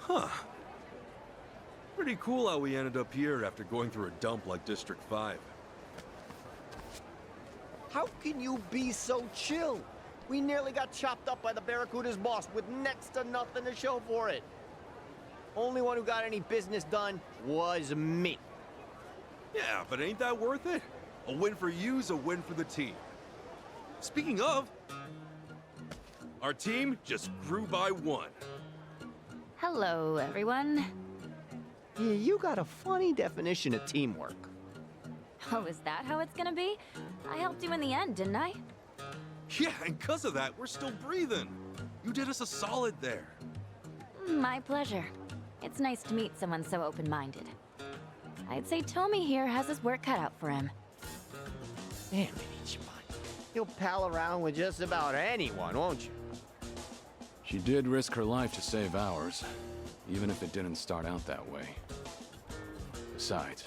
Huh. Pretty cool how we ended up here after going through a dump like District 5. How can you be so chill? We nearly got chopped up by the Barracudas boss with next to nothing to show for it. Only one who got any business done was me. Yeah, but ain't that worth it? A win for you's a win for the team. Speaking of, our team just grew by 1. Hello, everyone. Yeah, you got a funny definition of teamwork. Oh, is that how it's gonna be? I helped you in the end, didn't I? Yeah, and because of that, we're still breathing. You did us a solid there. My pleasure. It's nice to meet someone so open-minded. I'd say Tomi here has his work cut out for him. Damn it, Ichiban. You'll pal around with just about anyone, won't you? She did risk her life to save ours, even if it didn't start out that way. Besides,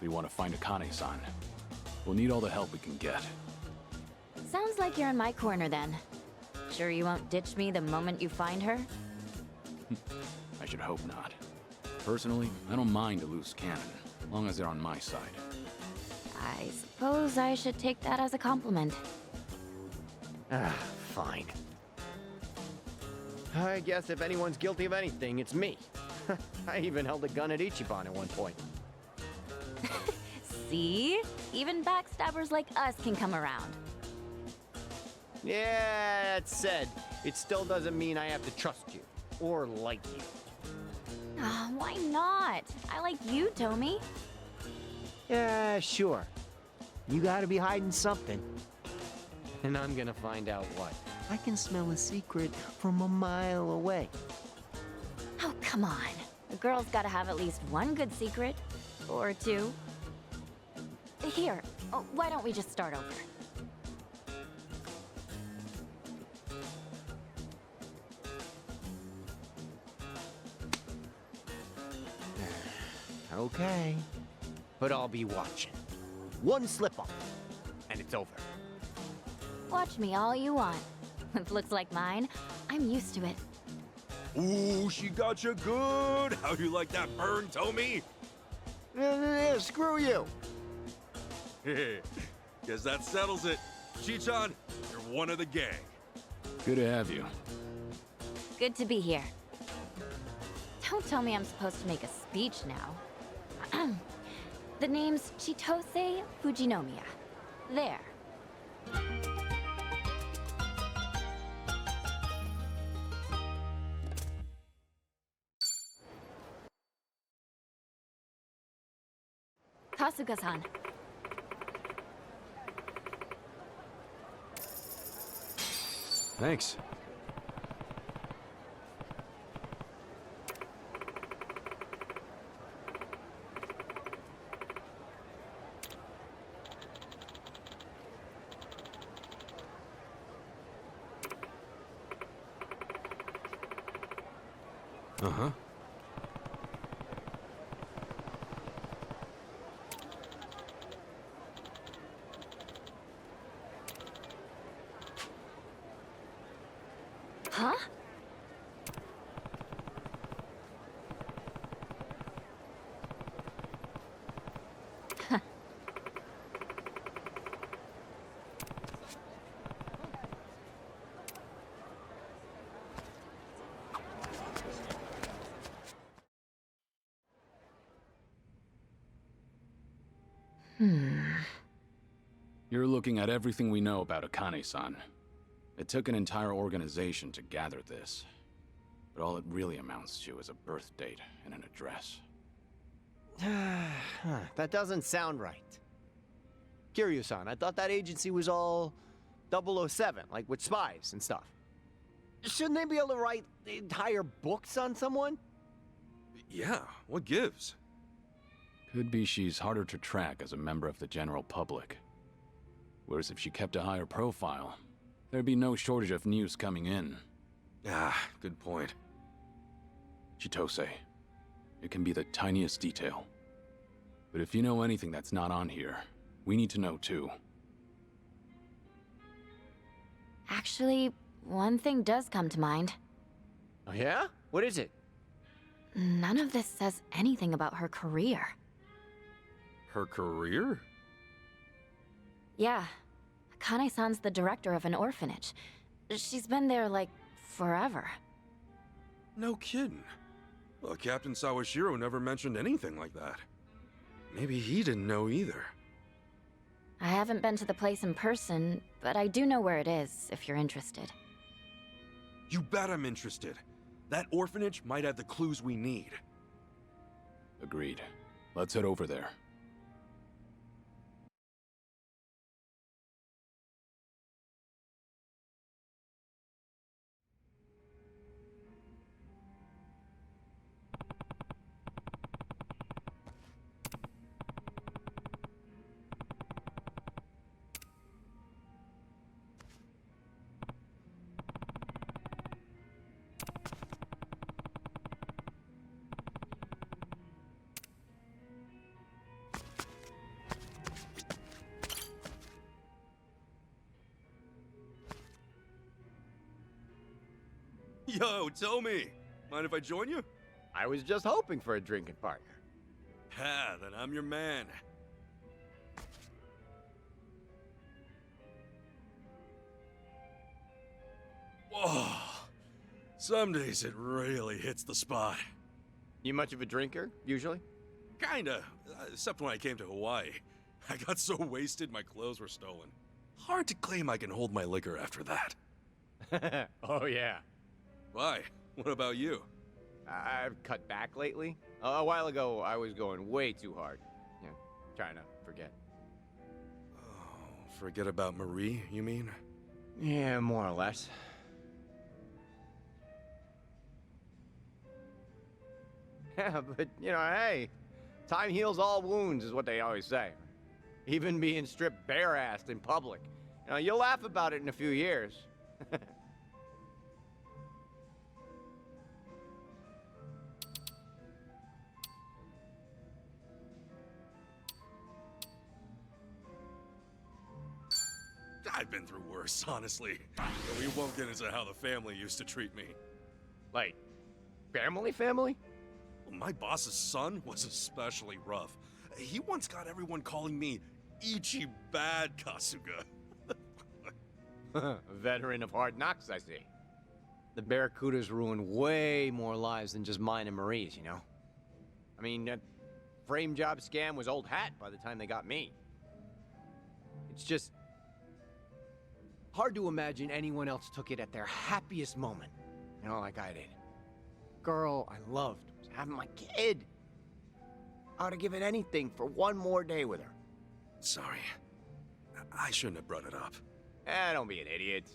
we want to find Akane-san. We'll need all the help we can get. Sounds like you're in my corner then. Sure you won't ditch me the moment you find her? I should hope not. Personally, I don't mind a loose cannon, as long as they're on my side. I suppose I should take that as a compliment. Fine. I guess if anyone's guilty of anything, it's me. I even held a gun at Ichiban at one point. See? Even backstabbers like us can come around. Yeah, that said, it still doesn't mean I have to trust you. Or like you. Why not? I like you, Tomi. Yeah, sure. You gotta be hiding something. And I'm gonna find out what. I can smell a secret from a mile away. Oh, come on. A girl's gotta have at least one good secret. Or two. Here, why don't we just start over? Okay. But I'll be watching. One slip-up, and it's over. Watch me all you want. With looks like mine, I'm used to it. Ooh, she got you good. How you like that burn, Tomi? Screw you. Guess that settles it. Chichan, you're one of the gang. Good to have you. Good to be here. Don't tell me I'm supposed to make a speech now. The name's Chitose Fujinomiya. There. Kasuga-san. Thanks. Uh-huh. Huh? You're looking at everything we know about Akane-san. It took an entire organization to gather this. But all it really amounts to is a birth date and an address. That doesn't sound right. Kiryu-san, I thought that agency was all 007, like with spies and stuff. Shouldn't they be able to write entire books on someone? Yeah, what gives? Could be she's harder to track as a member of the general public. Whereas if she kept a higher profile, there'd be no shortage of news coming in. Ah, good point. Chitose, it can be the tiniest detail. But if you know anything that's not on here, we need to know too. Actually, one thing does come to mind. Oh yeah? What is it? None of this says anything about her career. Her career? Yeah. Akane-san's the director of an orphanage. She's been there, like, forever. No kidding. Well, Captain Sawashiro never mentioned anything like that. Maybe he didn't know either. I haven't been to the place in person, but I do know where it is, if you're interested. You bet I'm interested. That orphanage might have the clues we need. Agreed. Let's head over there. Yo, Tomi! Mind if I join you? I was just hoping for a drinking partner. Ha, then I'm your man. Whoa! Some days it really hits the spot. You much of a drinker, usually? Kinda, except when I came to Hawaii. I got so wasted my clothes were stolen. Hard to claim I can hold my liquor after that. Oh, yeah. Why? What about you? I've cut back lately. A while ago, I was going way too hard. Yeah, trying to forget. Oh, forget about Marie, you mean? Yeah, more or less. Yeah, but, you know, hey, time heals all wounds is what they always say. Even being stripped bare-assed in public. You know, you'll laugh about it in a few years. I've been through worse, honestly. But we won't get into how the family used to treat me. Like, family? My boss's son was especially rough. He once got everyone calling me Ichi Bad Kasuga. A veteran of hard knocks, I see. The Barracudas ruined way more lives than just mine and Marie's, you know? I mean, that frame job scam was old hat by the time they got me. It's just hard to imagine anyone else took it at their happiest moment, you know, like I did. Girl I loved was having my kid. I would have given anything for one more day with her. Sorry. I shouldn't have brought it up. Don't be an idiot.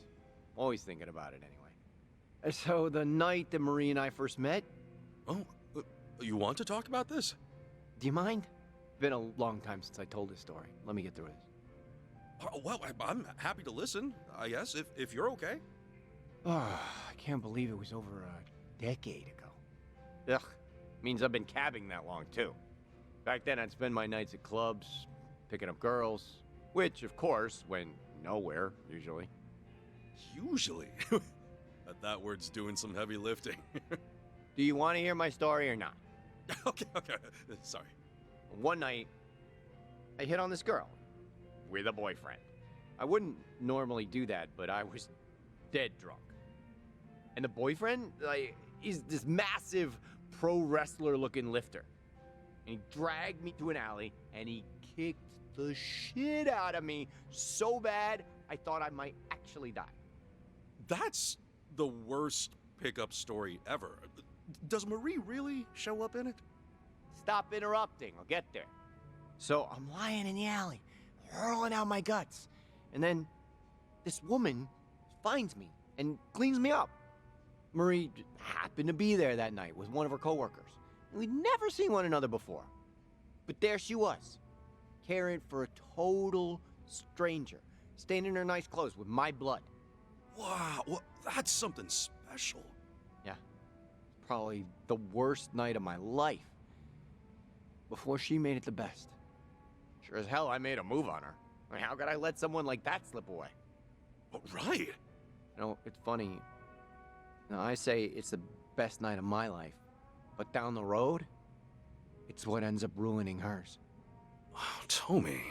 Always thinking about it anyway. So the night that Marie and I first met, Oh, you want to talk about this? do you mind? Been a long time since I told this story. Let me get through this. Well, I'm happy to listen, I guess, if you're okay. Oh, I can't believe it was over a decade ago. Ugh, means I've been cabbing that long, too. Back then, I'd spend my nights at clubs, picking up girls, which, of course, went nowhere, usually. Usually. That word's doing some heavy lifting. Do you want to hear my story or not? Okay. Sorry. One night, I hit on this girl with a boyfriend. I wouldn't normally do that, but I was dead drunk. And the boyfriend, is this massive pro wrestler looking lifter. And he dragged me to an alley and he kicked the shit out of me so bad I thought I might actually die. That's the worst pickup story ever. Does Marie really show up in it? Stop interrupting, I'll get there. So I'm lying in the alley, hurling out my guts. And then this woman finds me and cleans me up. Marie happened to be there that night with one of her coworkers. And we'd never seen one another before. But there she was, caring for a total stranger, staining her nice clothes with my blood. Wow, well, that's something special. Yeah, probably the worst night of my life. Before she made it the best. Sure as hell I made a move on her. I mean, how could I let someone like that slip away? Oh, right. You know, it's funny. No, I say it's the best night of my life. But down the road, it's what ends up ruining hers. Oh, Tommy.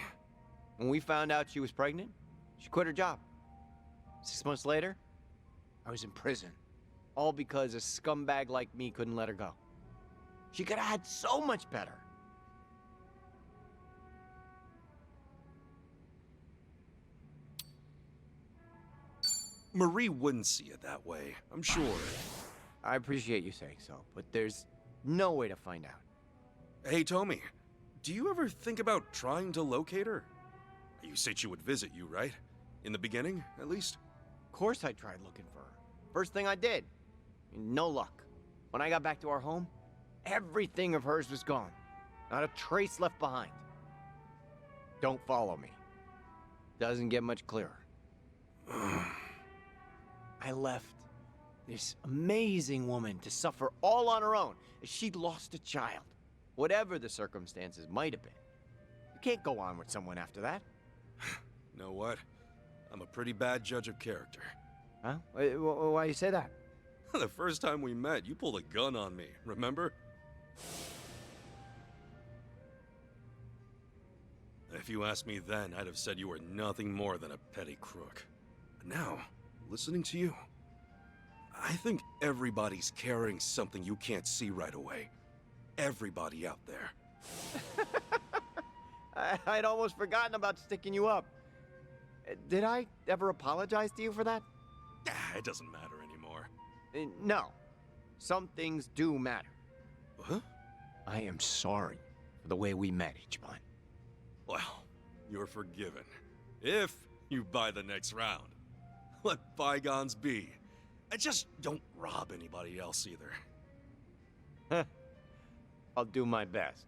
When we found out she was pregnant, she quit her job. 6 months later, I was in prison. All because a scumbag like me couldn't let her go. She could have had so much better. Marie wouldn't see it that way, I'm sure. I appreciate you saying so, but there's no way to find out. Hey, Tommy, do you ever think about trying to locate her? You said she would visit you, right? In the beginning, at least? Of course I tried looking for her. First thing I did. No luck. When I got back to our home, everything of hers was gone. Not a trace left behind. Don't follow me. Doesn't get much clearer. I left this amazing woman to suffer all on her own as she'd lost a child. Whatever the circumstances might have been. You can't go on with someone after that. Know what? I'm a pretty bad judge of character. Huh? Why you say that? The first time we met, you pulled a gun on me, remember? If you asked me then, I'd have said you were nothing more than a petty crook. But now, listening to you, I think everybody's carrying something you can't see right away. Everybody out there. I'd almost forgotten about sticking you up. Did I ever apologize to you for that? It doesn't matter anymore. No. Some things do matter. Huh? I am sorry for the way we met, Ichiban. Well, you're forgiven. If you buy the next round. Let bygones be. And just don't rob anybody else either. I'll do my best.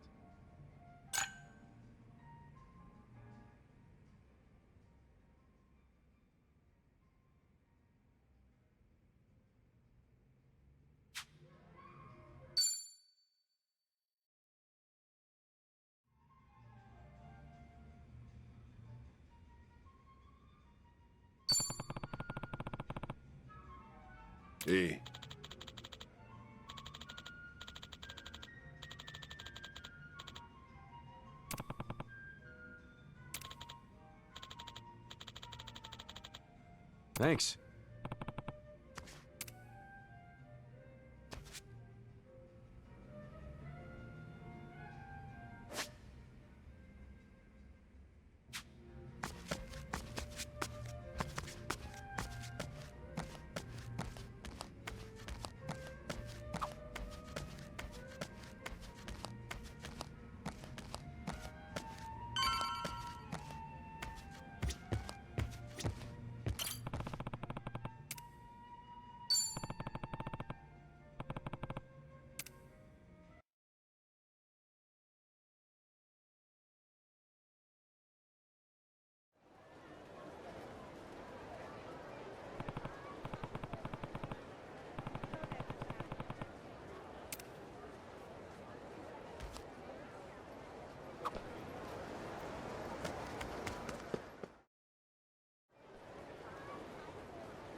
Hey. Thanks.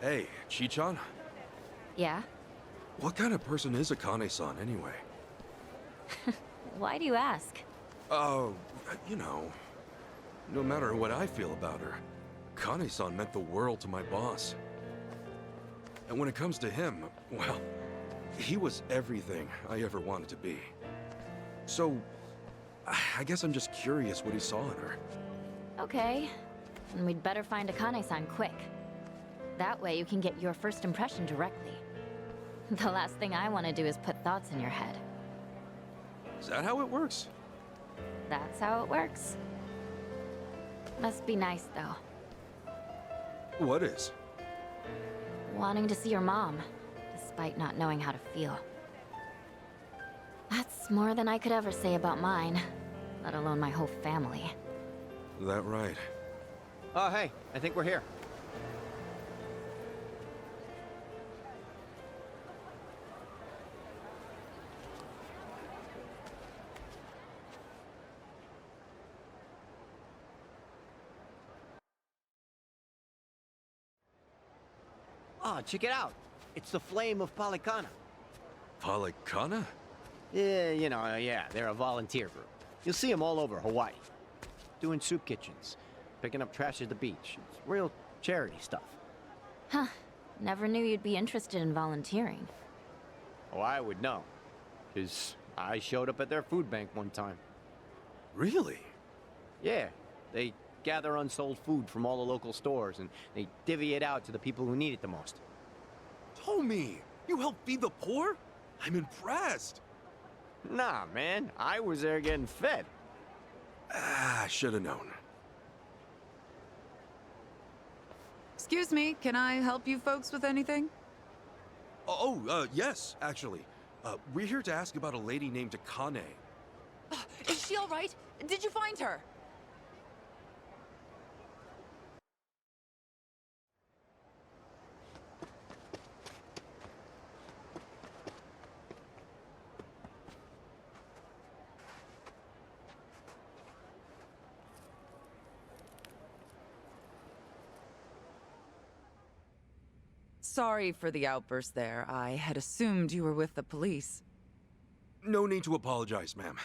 Hey, Chichan? Yeah? What kind of person is Akane-san anyway? Why do you ask? Oh, you know, no matter what I feel about her, Akane-san meant the world to my boss. And when it comes to him, well, he was everything I ever wanted to be. So, I guess I'm just curious what he saw in her. Okay. Then we'd better find Akane-san quick. That way you can get your first impression directly. The last thing I want to do is put thoughts in your head. Is that how it works? That's how it works. Must be nice, though. What is? Wanting to see your mom, despite not knowing how to feel. That's more than I could ever say about mine, let alone my whole family. That right? Oh, hey, I think we're here. Oh, check it out. It's the flame of Palicana. Palicana? Yeah, they're a volunteer group. You'll see them all over Hawaii. Doing soup kitchens, picking up trash at the beach. It's real charity stuff. Huh. Never knew you'd be interested in volunteering. Oh, I would know. Because I showed up at their food bank one time. Really? Yeah, they gather unsold food from all the local stores and they divvy it out to the people who need it the most. Tommy, you help feed the poor? I'm impressed. Nah, man, I was there getting fed. Ah, should have known. Excuse me, can I help you folks with anything? Yes, actually. We're here to ask about a lady named Akane. Is she all right? Did you find her? Sorry for the outburst there. I had assumed you were with the police. No need to apologize, ma'am.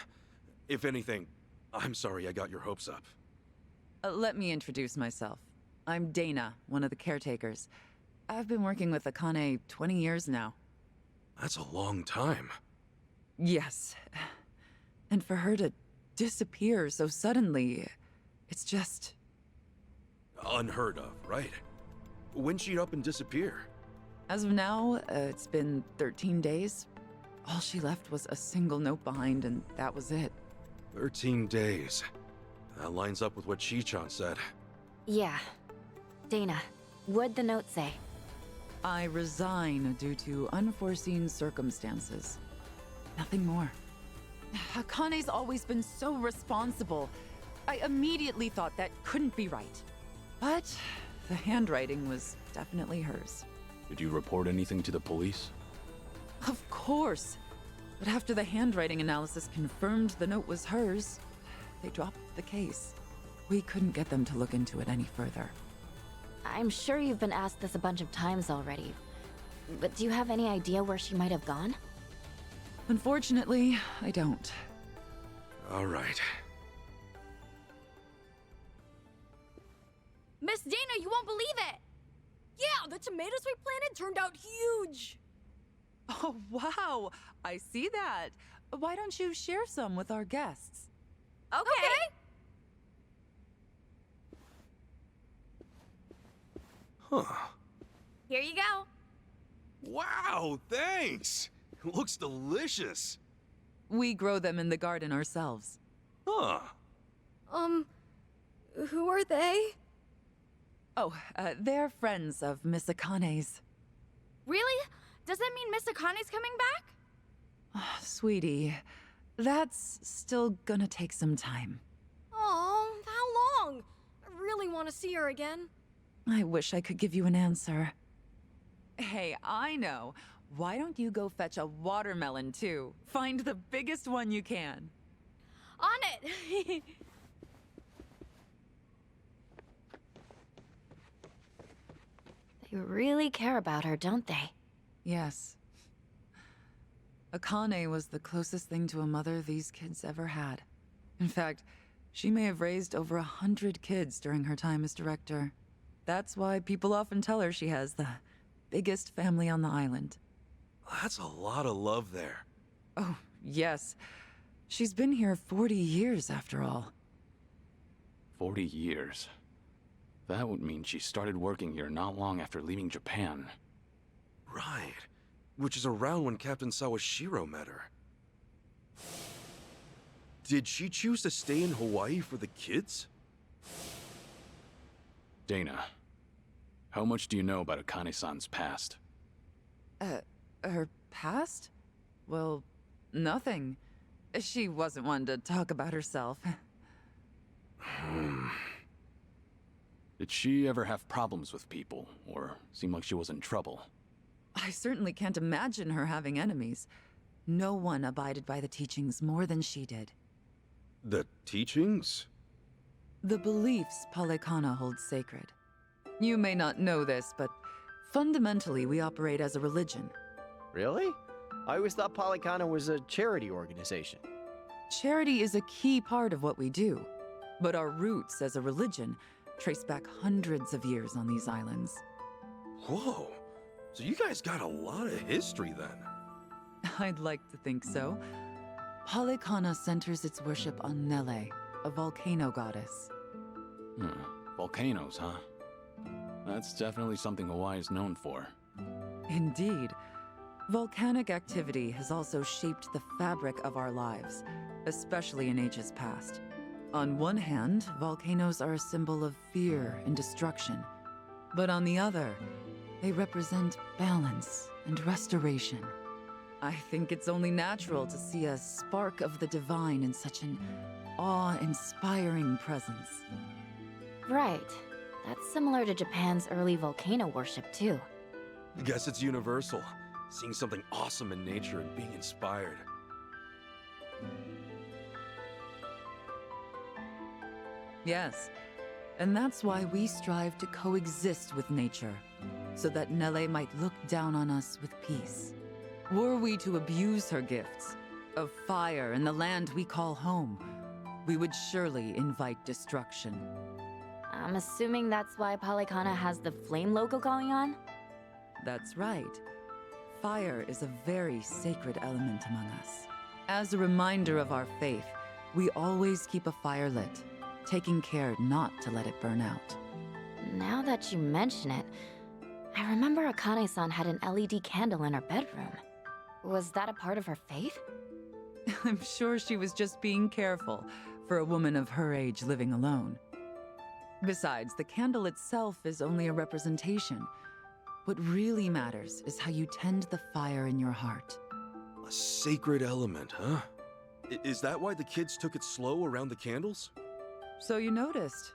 If anything, I'm sorry I got your hopes up. Let me introduce myself. I'm Dana, one of the caretakers. I've been working with Akane 20 years now. That's a long time. Yes. And for her to disappear so suddenly, it's just... Unheard of, right? When'd she up and disappear? As of now, it's been 13 days. All she left was a single note behind, and that was it. 13 days. That lines up with what Chi-chan said. Yeah. Dana, what'd the note say? I resign due to unforeseen circumstances. Nothing more. Akane's always been so responsible. I immediately thought that couldn't be right. But the handwriting was definitely hers. Did you report anything to the police? Of course. But after the handwriting analysis confirmed the note was hers, they dropped the case. We couldn't get them to look into it any further. I'm sure you've been asked this a bunch of times already. But do you have any idea where she might have gone? Unfortunately, I don't. All right. Miss Dana, you won't believe it! Yeah, the tomatoes we planted turned out huge! Oh, wow! I see that. Why don't you share some with our guests? Okay. Huh. Here you go. Wow, thanks! Looks delicious. We grow them in the garden ourselves. Huh. Who are they? Oh, they're friends of Miss Akane's. Really? Does that mean Miss Akane's coming back? Sweetie, that's still gonna take some time. Oh, how long? I really want to see her again. I wish I could give you an answer. Hey, I know. Why don't you go fetch a watermelon, too? Find the biggest one you can. On it! They really care about her, don't they? Yes. Akane was the closest thing to a mother these kids ever had. In fact, she may have raised over 100 kids during her time as director. That's why people often tell her she has the biggest family on the island. That's a lot of love there. Oh, yes. She's been here 40 years, after all. 40 years. That would mean she started working here not long after leaving Japan. Right. Which is around when Captain Sawashiro met her. Did she choose to stay in Hawaii for the kids? Dana, how much do you know about Akane-san's past? Her past? Well, nothing. She wasn't one to talk about herself. Did she ever have problems with people, or seem like she was in trouble? I certainly can't imagine her having enemies. No one abided by the teachings more than she did. The teachings? The beliefs Palekana holds sacred. You may not know this, but fundamentally we operate as a religion. Really? I always thought Polycana was a charity organization. Charity is a key part of what we do, but our roots as a religion trace back hundreds of years on these islands. Whoa. So you guys got a lot of history then. I'd like to think so. Polycana centers its worship on Nele, a volcano goddess. Volcanoes, huh? That's definitely something Hawaii is known for. Indeed. Volcanic activity has also shaped the fabric of our lives, especially in ages past. On one hand, volcanoes are a symbol of fear and destruction. But on the other, they represent balance and restoration. I think it's only natural to see a spark of the divine in such an awe-inspiring presence. Right. That's similar to Japan's early volcano worship, too. I guess it's universal. Seeing something awesome in nature and being inspired. Yes, and that's why we strive to coexist with nature, so that Nele might look down on us with peace. Were we to abuse her gifts of fire and the land we call home, we would surely invite destruction. I'm assuming that's why Polycana has the flame logo going on? That's right. Fire is a very sacred element among us. As a reminder of our faith, we always keep a fire lit, taking care not to let it burn out. Now that you mention it, I remember Akane-san had an LED candle in her bedroom. Was that a part of her faith? I'm sure she was just being careful for a woman of her age living alone. Besides, the candle itself is only a representation. What really matters is how you tend the fire in your heart. A sacred element, huh? Is that why the kids took it slow around the candles? So you noticed.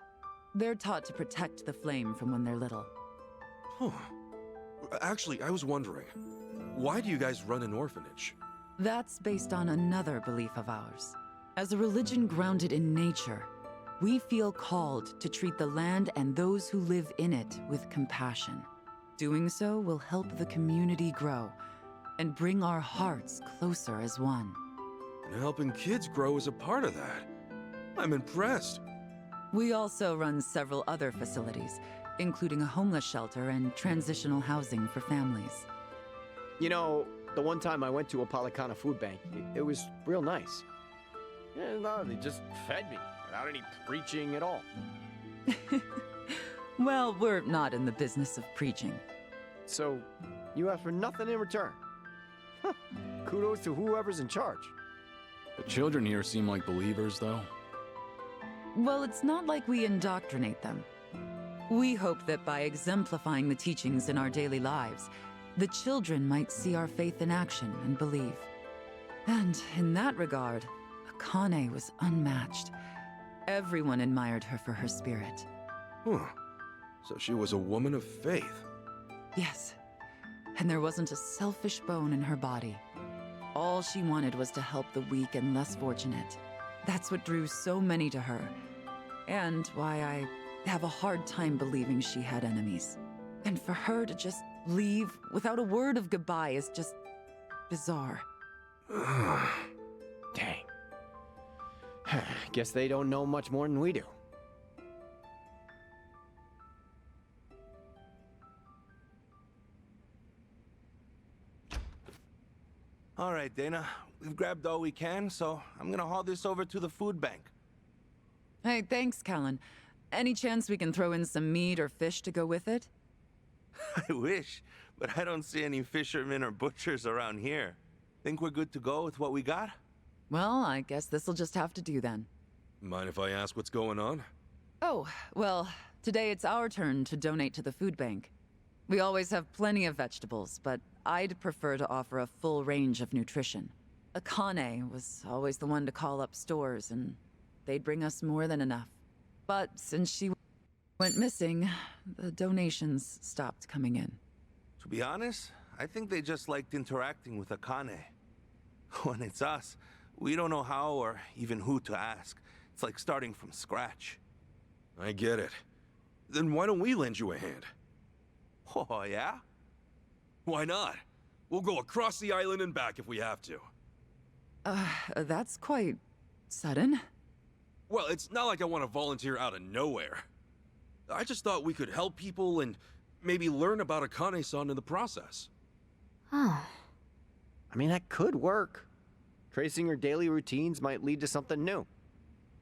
They're taught to protect the flame from when they're little. Huh. Actually, I was wondering, why do you guys run an orphanage? That's based on another belief of ours. As a religion grounded in nature, we feel called to treat the land and those who live in it with compassion. Doing so will help the community grow and bring our hearts closer as one. And helping kids grow is a part of that. I'm impressed. We also run several other facilities, including a homeless shelter and transitional housing for families. You know, the one time I went to a Polycana food bank, it was real nice. Yeah, no, they just fed me without any preaching at all. Well, we're not in the business of preaching. So, you ask for nothing in return. Huh. Kudos to whoever's in charge. The children here seem like believers, though. Well, it's not like we indoctrinate them. We hope that by exemplifying the teachings in our daily lives, the children might see our faith in action and believe. And in that regard, Akane was unmatched. Everyone admired her for her spirit. Huh. So she was a woman of faith. Yes, and there wasn't a selfish bone in her body. All she wanted was to help the weak and less fortunate. That's what drew so many to her, and why I have a hard time believing she had enemies. And for her to just leave without a word of goodbye is just bizarre. Dang. Guess they don't know much more than we do. All right, Dana. We've grabbed all we can, so I'm gonna haul this over to the food bank. Hey, thanks, Callan. Any chance we can throw in some meat or fish to go with it? I wish, but I don't see any fishermen or butchers around here. Think we're good to go with what we got? Well, I guess this'll just have to do then. Mind if I ask what's going on? Oh, well, today it's our turn to donate to the food bank. We always have plenty of vegetables, but I'd prefer to offer a full range of nutrition. Akane was always the one to call up stores, and they'd bring us more than enough. But since she went missing, the donations stopped coming in. To be honest, I think they just liked interacting with Akane. When it's us, we don't know how or even who to ask. It's like starting from scratch. I get it. Then why don't we lend you a hand? Oh, yeah? Why not? We'll go across the island and back if we have to. That's quite sudden. Well, it's not like I want to volunteer out of nowhere. I just thought we could help people and maybe learn about Akane-san in the process. Oh. I mean, that could work. Tracing her daily routines might lead to something new.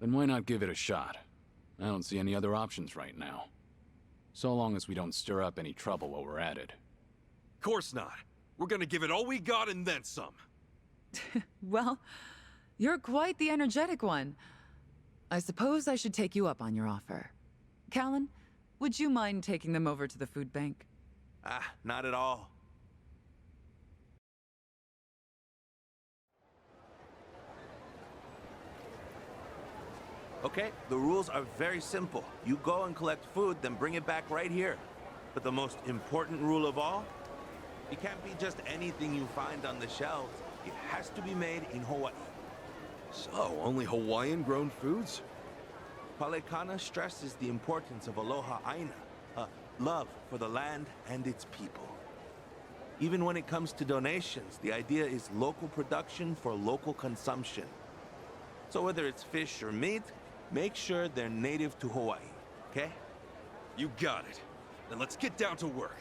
Then why not give it a shot? I don't see any other options right now. So long as we don't stir up any trouble while we're at it. Course not. We're gonna give it all we got and then some. Well, you're quite the energetic one. I suppose I should take you up on your offer. Callan, would you mind taking them over to the food bank? Ah, not at all. Okay, the rules are very simple. You go and collect food, then bring it back right here. But the most important rule of all, it can't be just anything you find on the shelves. It has to be made in Hawaii. So, only Hawaiian-grown foods? Palekana stresses the importance of aloha aina, love for the land and its people. Even when it comes to donations, the idea is local production for local consumption. So whether it's fish or meat, make sure they're native to Hawaii, okay? You got it. Then let's get down to work.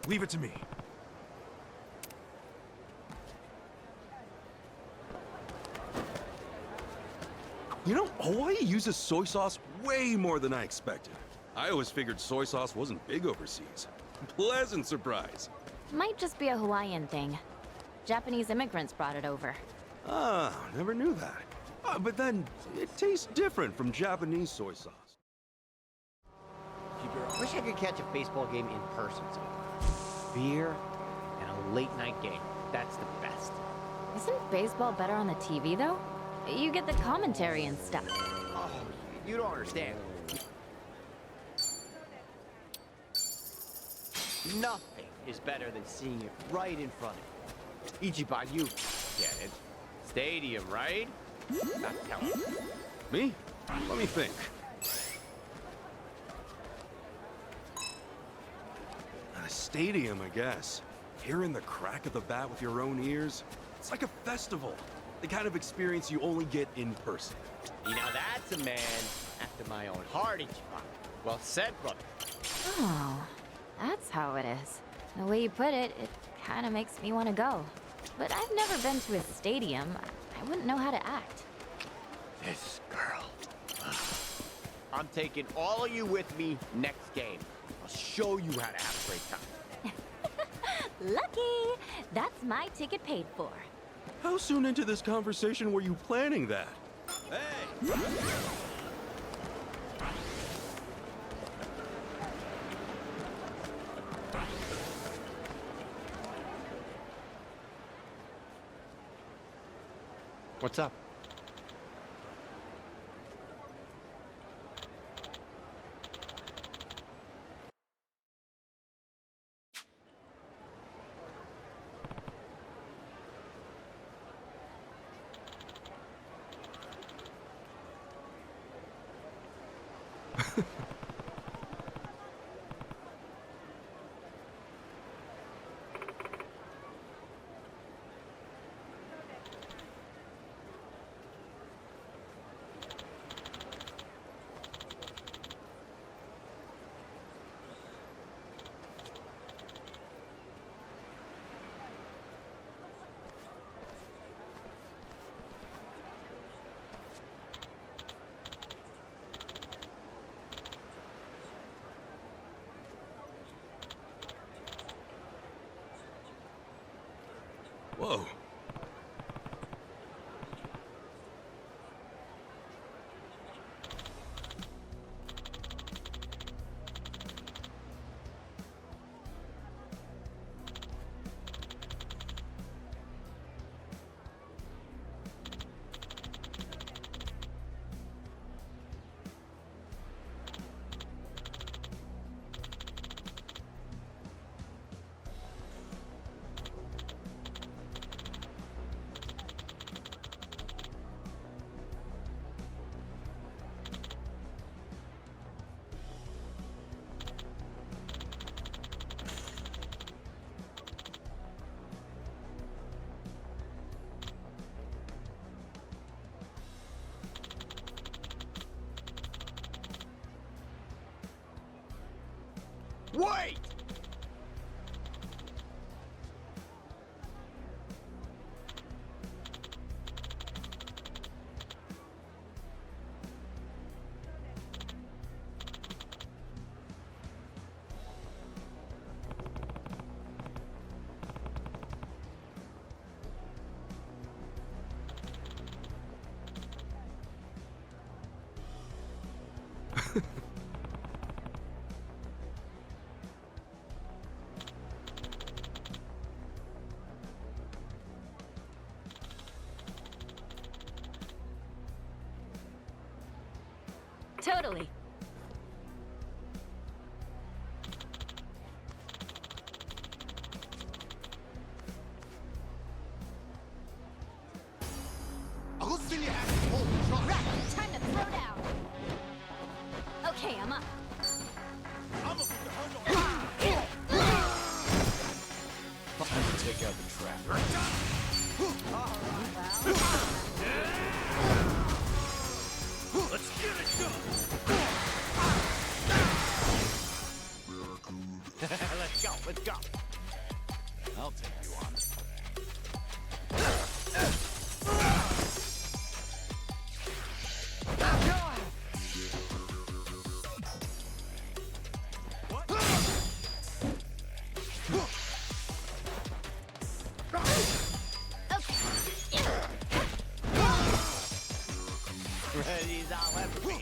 Leave it to me. You know, Hawaii uses soy sauce way more than I expected. I always figured soy sauce wasn't big overseas. Pleasant surprise. Might just be a Hawaiian thing. Japanese immigrants brought it over. Ah, never knew that. But then, it tastes different from Japanese soy sauce. I wish I could catch a baseball game in person sometime. Beer and a late night game. That's the best. Isn't baseball better on the TV, though? You get the commentary and stuff. Oh, you don't understand. Nothing is better than seeing it right in front of you. Ichiban, you get it. Stadium, right? Not telling. Me? Let me think. A stadium, I guess. Hearing the crack of the bat with your own ears. It's like a festival. The kind of experience you only get in person. You know, that's a man after my own heart, Ichiban. Well said, brother. Oh, that's how it is. The way you put it, it kind of makes me want to go. But I've never been to a stadium. I wouldn't know how to act. This girl. I'm taking all of you with me next game. I'll show you how to have a great time. Lucky! That's my ticket paid for. How soon into this conversation were you planning that? Hey! What's up? Whoa. Wait! Totally. Right, time to throw down. Okay, I'm up. Time to take out the trap. Let's get it done! Let's go. I'll take you on. He's all ever be.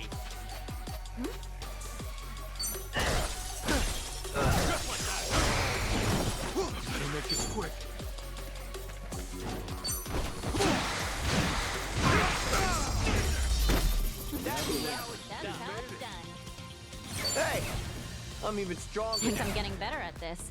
Better make this quick. That's how it's done. Hey, I'm even stronger. Think I'm getting better at this.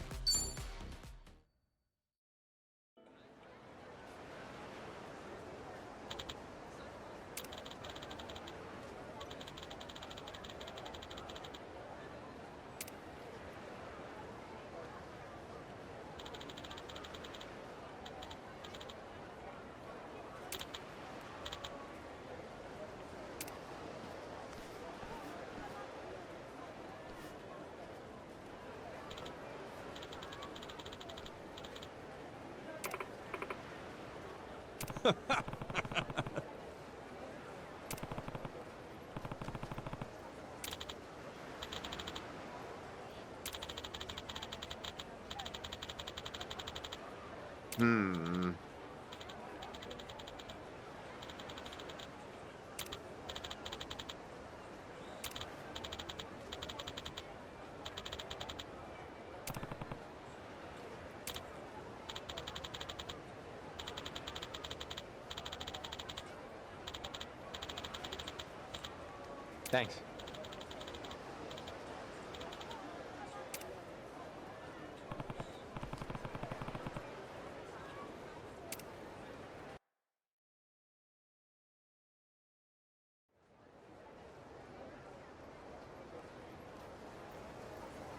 Thanks.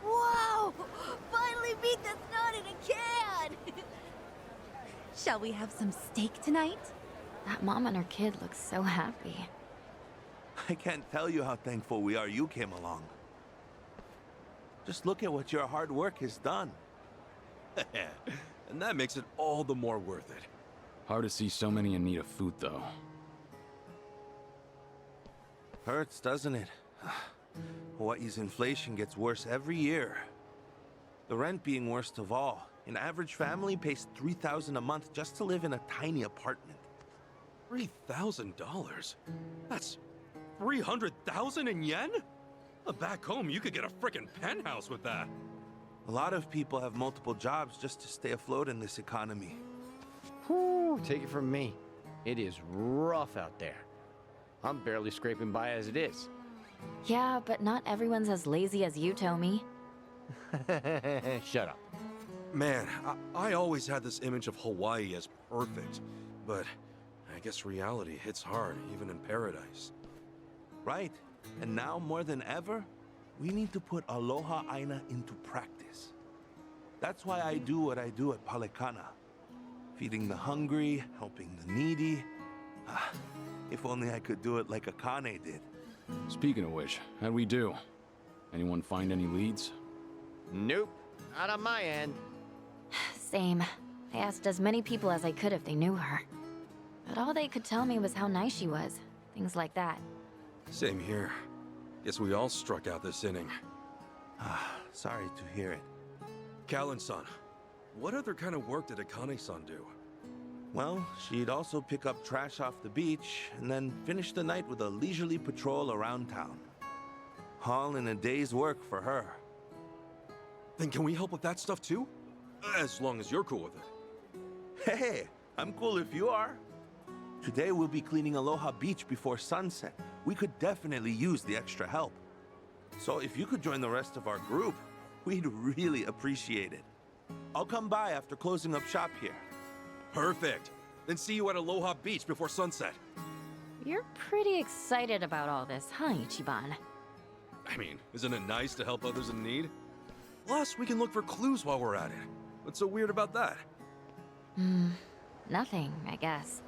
Whoa! Finally beat the snot in a can! Shall we have some steak tonight? That mom and her kid look so happy. I can't tell you how thankful we are you came along. Just look at what your hard work has done. And that makes it all the more worth it. Hard to see so many in need of food, though. Hurts, doesn't it? Hawaii's inflation gets worse every year. The rent being worst of all. An average family pays $3,000 a month just to live in a tiny apartment. $3,000? That's 300,000 in yen? Back home, you could get a frickin' penthouse with that. A lot of people have multiple jobs just to stay afloat in this economy. Whew, take it from me. It is rough out there. I'm barely scraping by as it is. Yeah, but not everyone's as lazy as you, Tomi. Shut up. Man, I always had this image of Hawaii as perfect, but I guess reality hits hard, even in paradise. Right. And now, more than ever, we need to put Aloha Aina into practice. That's why I do what I do at Palekana. Feeding the hungry, helping the needy. If only I could do it like Akane did. Speaking of which, how'd we do? Anyone find any leads? Nope, not on my end. Same. I asked as many people as I could if they knew her. But all they could tell me was how nice she was. Things like that. Same here. Guess we all struck out this inning. Sorry to hear it. Callan-san, what other kind of work did Akane-san do? Well, she'd also pick up trash off the beach and then finish the night with a leisurely patrol around town. All in a day's work for her. Then can we help with that stuff too? As long as you're cool with it. Hey, I'm cool if you are. Today we'll be cleaning Aloha Beach before sunset. We could definitely use the extra help. So if you could join the rest of our group, we'd really appreciate it. I'll come by after closing up shop here. Perfect. Then see you at Aloha Beach before sunset. You're pretty excited about all this, huh, Ichiban? I mean, isn't it nice to help others in need? Plus, we can look for clues while we're at it. What's so weird about that? Nothing, I guess.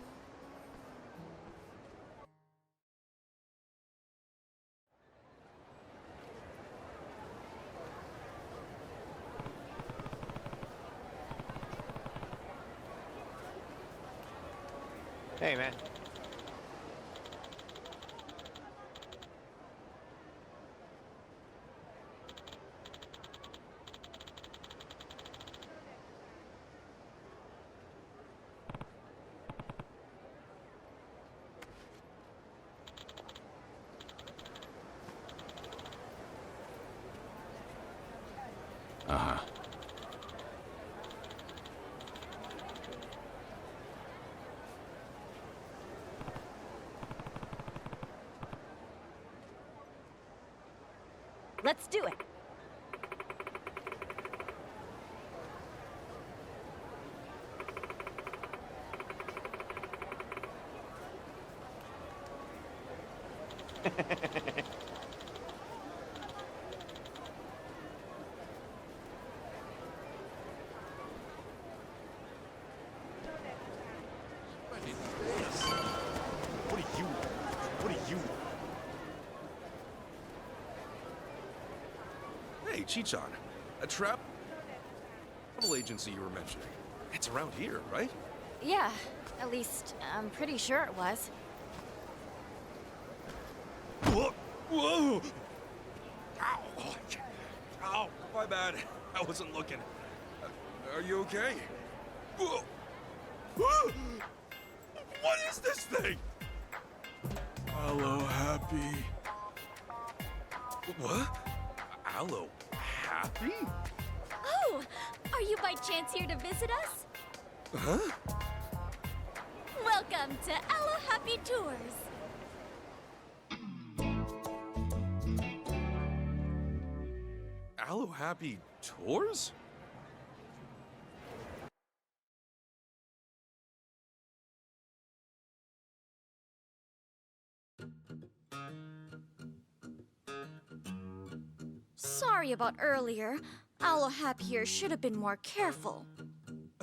Hey, man. Uh-huh. Let's do it. What are you? Hey, Chichan. A travel agency you were mentioning. It's around here, right? Yeah, at least I'm pretty sure it was. Whoa! Whoa! Ow! Ow! My bad. I wasn't looking. Are you okay? Whoa! Whoa! What is this thing? Hello, Happy. What? Aloe Happy? Oh, are you by chance here to visit us? Huh? Welcome to Aloha Happy Tours. Aloe Happy Tours? Sorry about earlier. Aloha Happy here should have been more careful.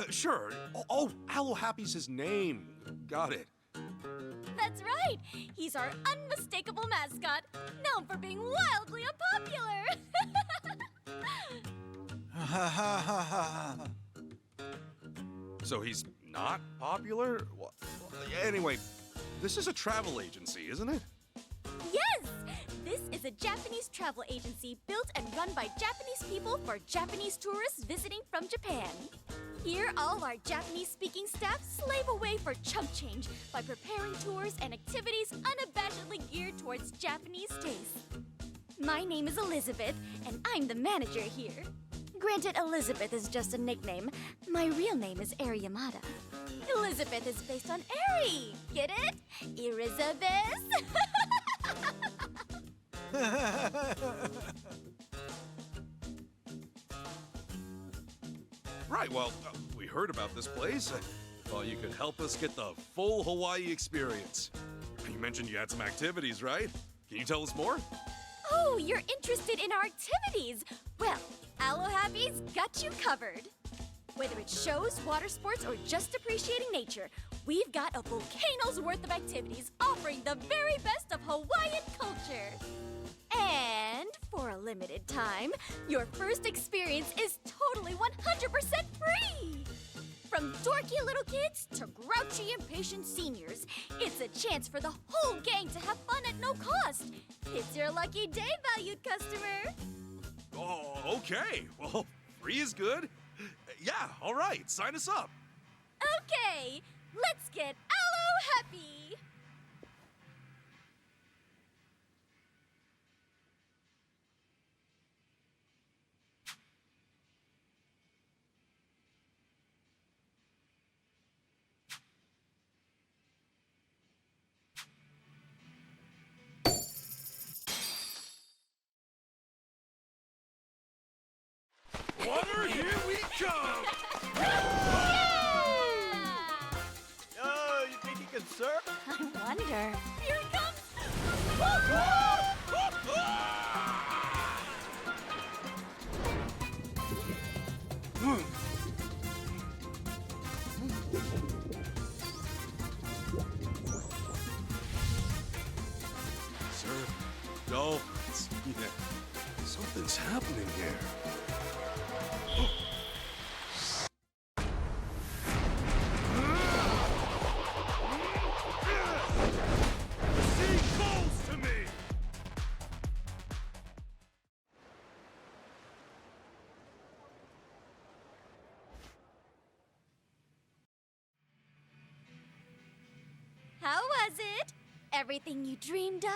Sure. Oh, Aloe Happy's his name. Got it. That's right. He's our unmistakable mascot, known for being wildly unpopular. So he's not popular? Well, anyway, this is a travel agency, isn't it? Yes! This is a Japanese travel agency built and run by Japanese people for Japanese tourists visiting from Japan. Here, all our Japanese-speaking staff slave away for chump change by preparing tours and activities unabashedly geared towards Japanese tastes. My name is Elizabeth, and I'm the manager here. Granted, Elizabeth is just a nickname. My real name is Eri Yamada. Elizabeth is based on Eri. Get it? Elizabeth? Right, well, we heard about this place. Thought you could help us get the full Hawaii experience. You mentioned you had some activities, right? Can you tell us more? Oh, you're interested in our activities. Well, Aloha Happy's got you covered. Whether it's shows, water sports, or just appreciating nature, we've got a volcano's worth of activities offering the very best of Hawaiian culture. And For a limited time, your first experience is totally 100% free! From dorky little kids to grouchy, impatient seniors, it's a chance for the whole gang to have fun at no cost. It's your lucky day, valued customer. Oh, okay. Well, free is good. Yeah, all right. Sign us up. Okay, let's get Aloe happy! Water, here we come! Oh, you think you can surf? I wonder. Here it comes! Sir, dolphins. Yeah. Something's happening here. The sea calls to me! How was it? Everything you dreamed of?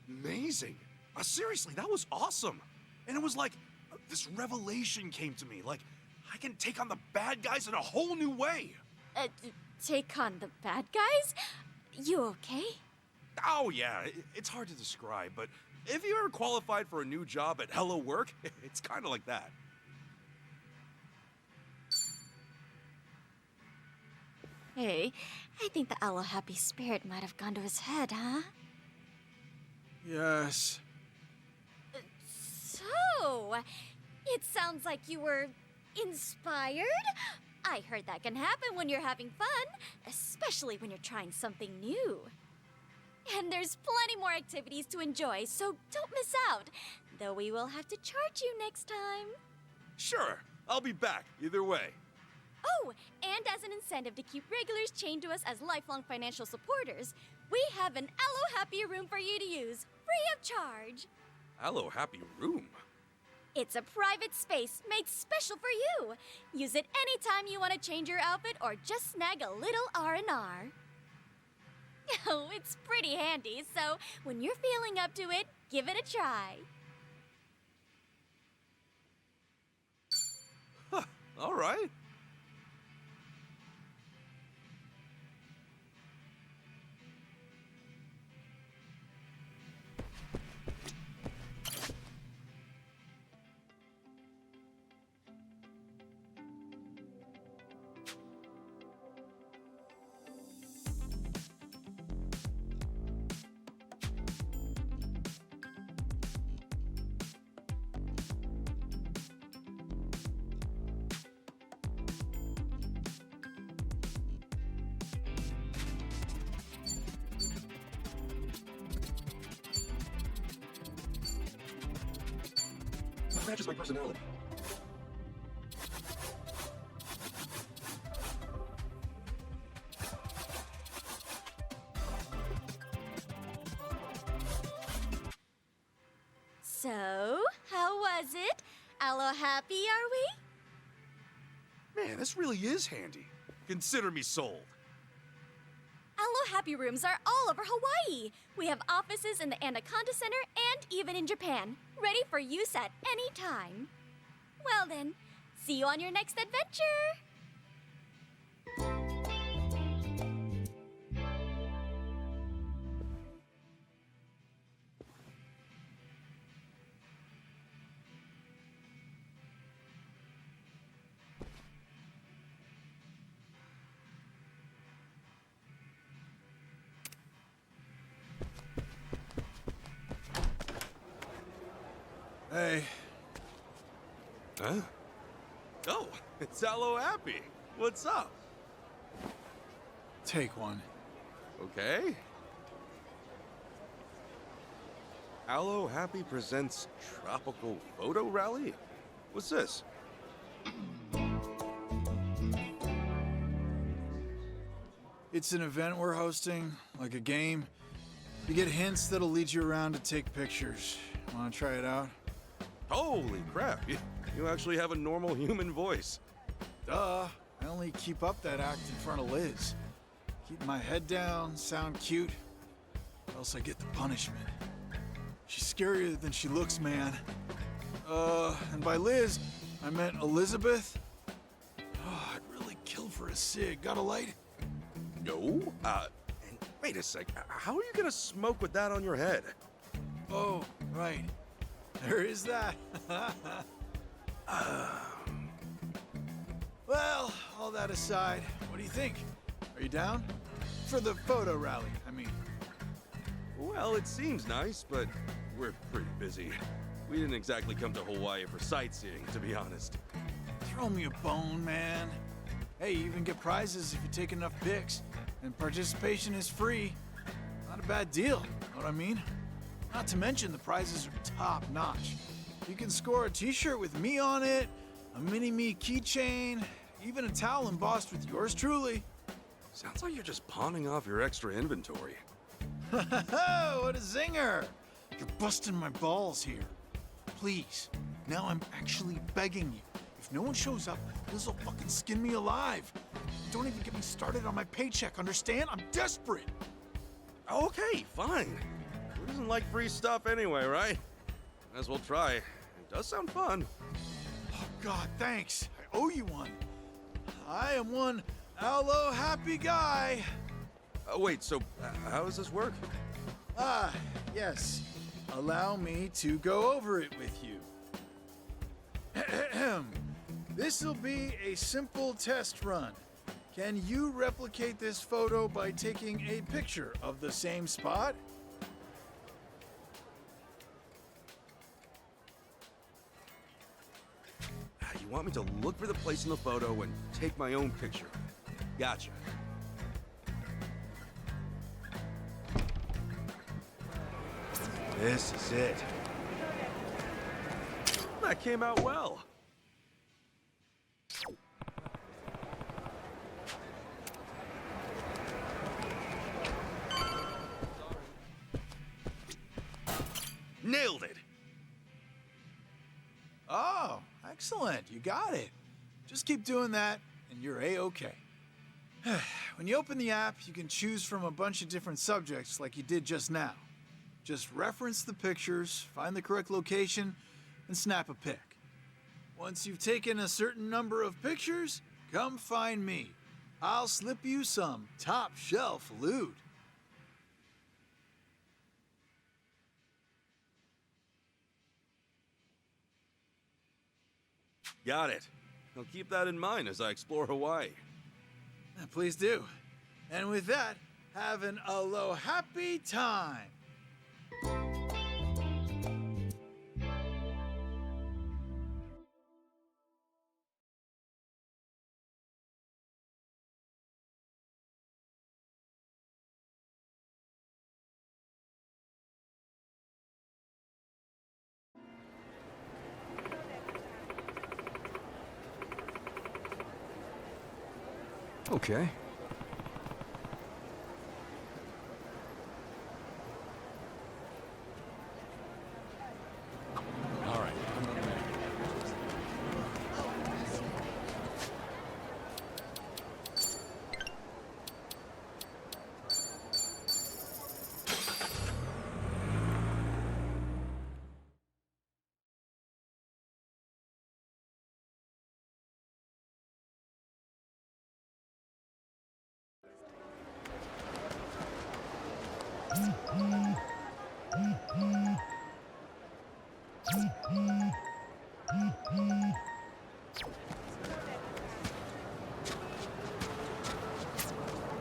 Amazing. Seriously, that was awesome. And it was like this revelation came to me. Like, I can take on the bad guys in a whole new way. Take on the bad guys? You okay? Oh, yeah, it's hard to describe, but if you ever qualified for a new job at Hello Work, it's kind of like that. Hey, I think the Aloe happy spirit might have gone to his head, huh? Yes. So, it sounds like you were inspired? I heard that can happen when you're having fun, especially when you're trying something new. And there's plenty more activities to enjoy, so don't miss out. Though we will have to charge you next time. Sure, I'll be back either way. Oh, and as an incentive to keep regulars chained to us as lifelong financial supporters, we have an Aloe Happy room for you to use, free of charge. Hello, happy room. It's a private space made special for you. Use it anytime you want to change your outfit or just snag a little R&R. Oh, it's pretty handy, so when you're feeling up to it, give it a try. Huh, all right. Matches my personality. So, how was it? Aloe happy, are we? Man, this really is handy. Consider me sold. Aloe Happy Rooms are all over Hawaii. We have offices in the Anaconda Center and even in Japan, ready for use at any time. Well then, see you on your next adventure! Hey. Huh? Oh, it's Aloe Happy. What's up? Take one. Okay. Aloe Happy presents Tropical Photo Rally? What's this? It's an event we're hosting, like a game. You get hints that'll lead you around to take pictures. Wanna try it out? Holy crap, you actually have a normal human voice. Duh, I only keep up that act in front of Liz. Keep my head down, sound cute, or else I get the punishment. She's scarier than she looks, man. And by Liz, I meant Elizabeth. Oh, I'd really kill for a cig. Got a light? No? And wait a sec, how are you gonna smoke with that on your head? Oh, right. There is that. Well, all that aside, what do you think? Are you down? For the photo rally, I mean. Well, it seems nice, but we're pretty busy. We didn't exactly come to Hawaii for sightseeing, to be honest. Throw me a bone, man. Hey, you even get prizes if you take enough pics, and participation is free. Not a bad deal, know what I mean? Not to mention the prizes are top-notch. You can score a t-shirt with me on it, a mini-me keychain, even a towel embossed with yours truly. Sounds like you're just pawning off your extra inventory. What a zinger! You're busting my balls here. Please, now I'm actually begging you. If no one shows up, Liz will fucking skin me alive. Don't even get me started on my paycheck, understand? I'm desperate. Okay, fine. Who doesn't like free stuff anyway, right? Might as well try. It does sound fun. Oh God, thanks. I owe you one. I am one Aloe Happy guy. Wait, so how does this work? Ah, yes. Allow me to go over it with you. This'll be a simple test run. Can you replicate this photo by taking a picture of the same spot? You want me to look for the place in the photo and take my own picture. Gotcha. This is it. That came out well. Nailed it. Oh, excellent. You got it. Just keep doing that, and you're A-okay. When you open the app, you can choose from a bunch of different subjects like you did just now. Just reference the pictures, find the correct location, and snap a pic. Once you've taken a certain number of pictures, come find me. I'll slip you some top-shelf loot. Got it. I'll keep that in mind as I explore Hawaii. Please do. And with that, have an aloha happy time. Okay. All right.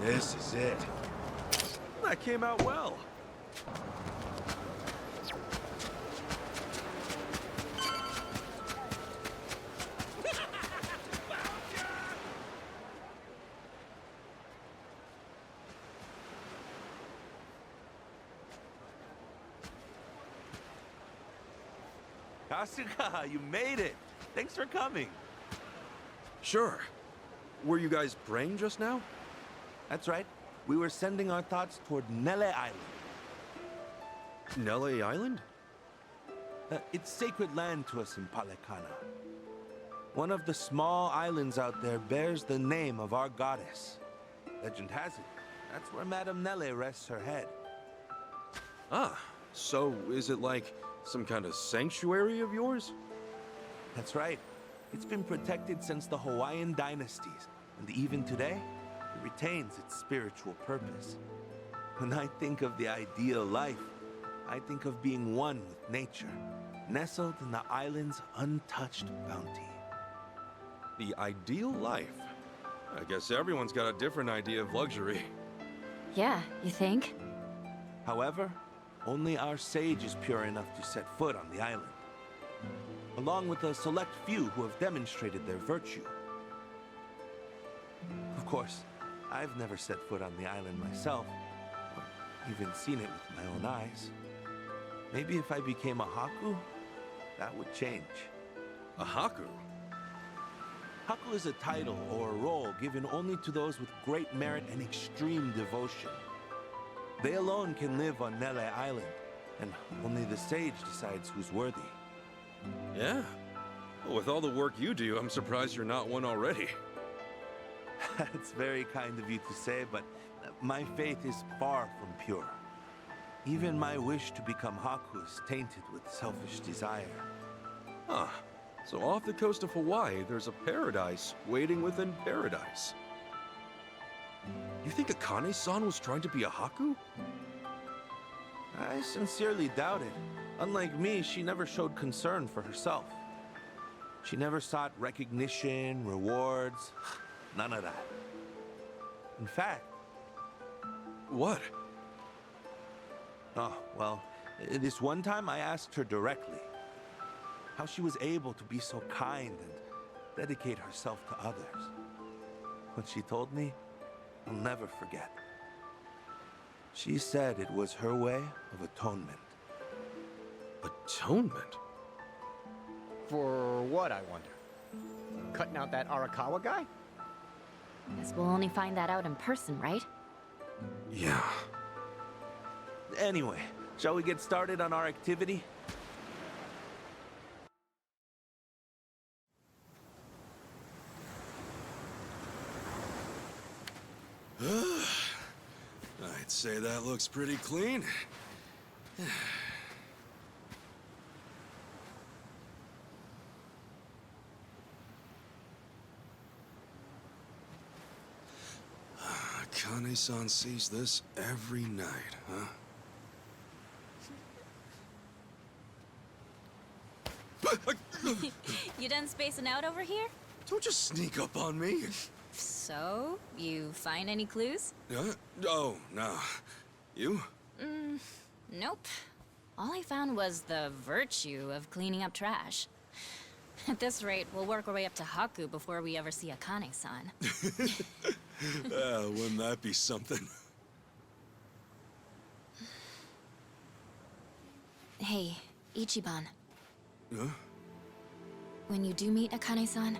This is it. That came out well. Kasuga, you made it. Thanks for coming. Sure. Were you guys praying just now? That's right. We were sending our thoughts toward Nele Island. Nele Island? It's sacred land to us in Palekana. One of the small islands out there bears the name of our goddess. Legend has it, that's where Madame Nele rests her head. Ah, so is it like some kind of sanctuary of yours? That's right. It's been protected since the Hawaiian dynasties, and even today, it retains its spiritual purpose. When I think of the ideal life, I think of being one with nature, nestled in the island's untouched bounty. The ideal life? I guess everyone's got a different idea of luxury. Yeah, you think? However, only our sage is pure enough to set foot on the island, along with a select few who have demonstrated their virtue. Of course, I've never set foot on the island myself, or even seen it with my own eyes. Maybe if I became a Haku, that would change. A Haku? Haku is a title or a role given only to those with great merit and extreme devotion. They alone can live on Nele Island, and only the sage decides who's worthy. Yeah. Well, with all the work you do, I'm surprised you're not one already. That's very kind of you to say, but my faith is far from pure. Even my wish to become Haku is tainted with selfish desire. Huh. So off the coast of Hawaii, there's a paradise waiting within paradise. You think Akane-san was trying to be a Haku? I sincerely doubt it. Unlike me, she never showed concern for herself. She never sought recognition, rewards, none of that. In fact... What? Oh, well, this one time I asked her directly how she was able to be so kind and dedicate herself to others. When she told me, I'll never forget. She said it was her way of atonement. Atonement? For what, I wonder? Cutting out that Arakawa guy? Guess we'll only find that out in person, right? Yeah. Anyway, shall we get started on our activity? I'd say that looks pretty clean. Akane-san sees this every night, huh? You done spacing out over here? Don't just sneak up on me. So, you find any clues? Oh, no. You? Nope. All I found was the virtue of cleaning up trash. At this rate, we'll work our way up to Haku before we ever see Akane-san. Wouldn't that be something? Hey, Ichiban. Huh? When you do meet Akane-san,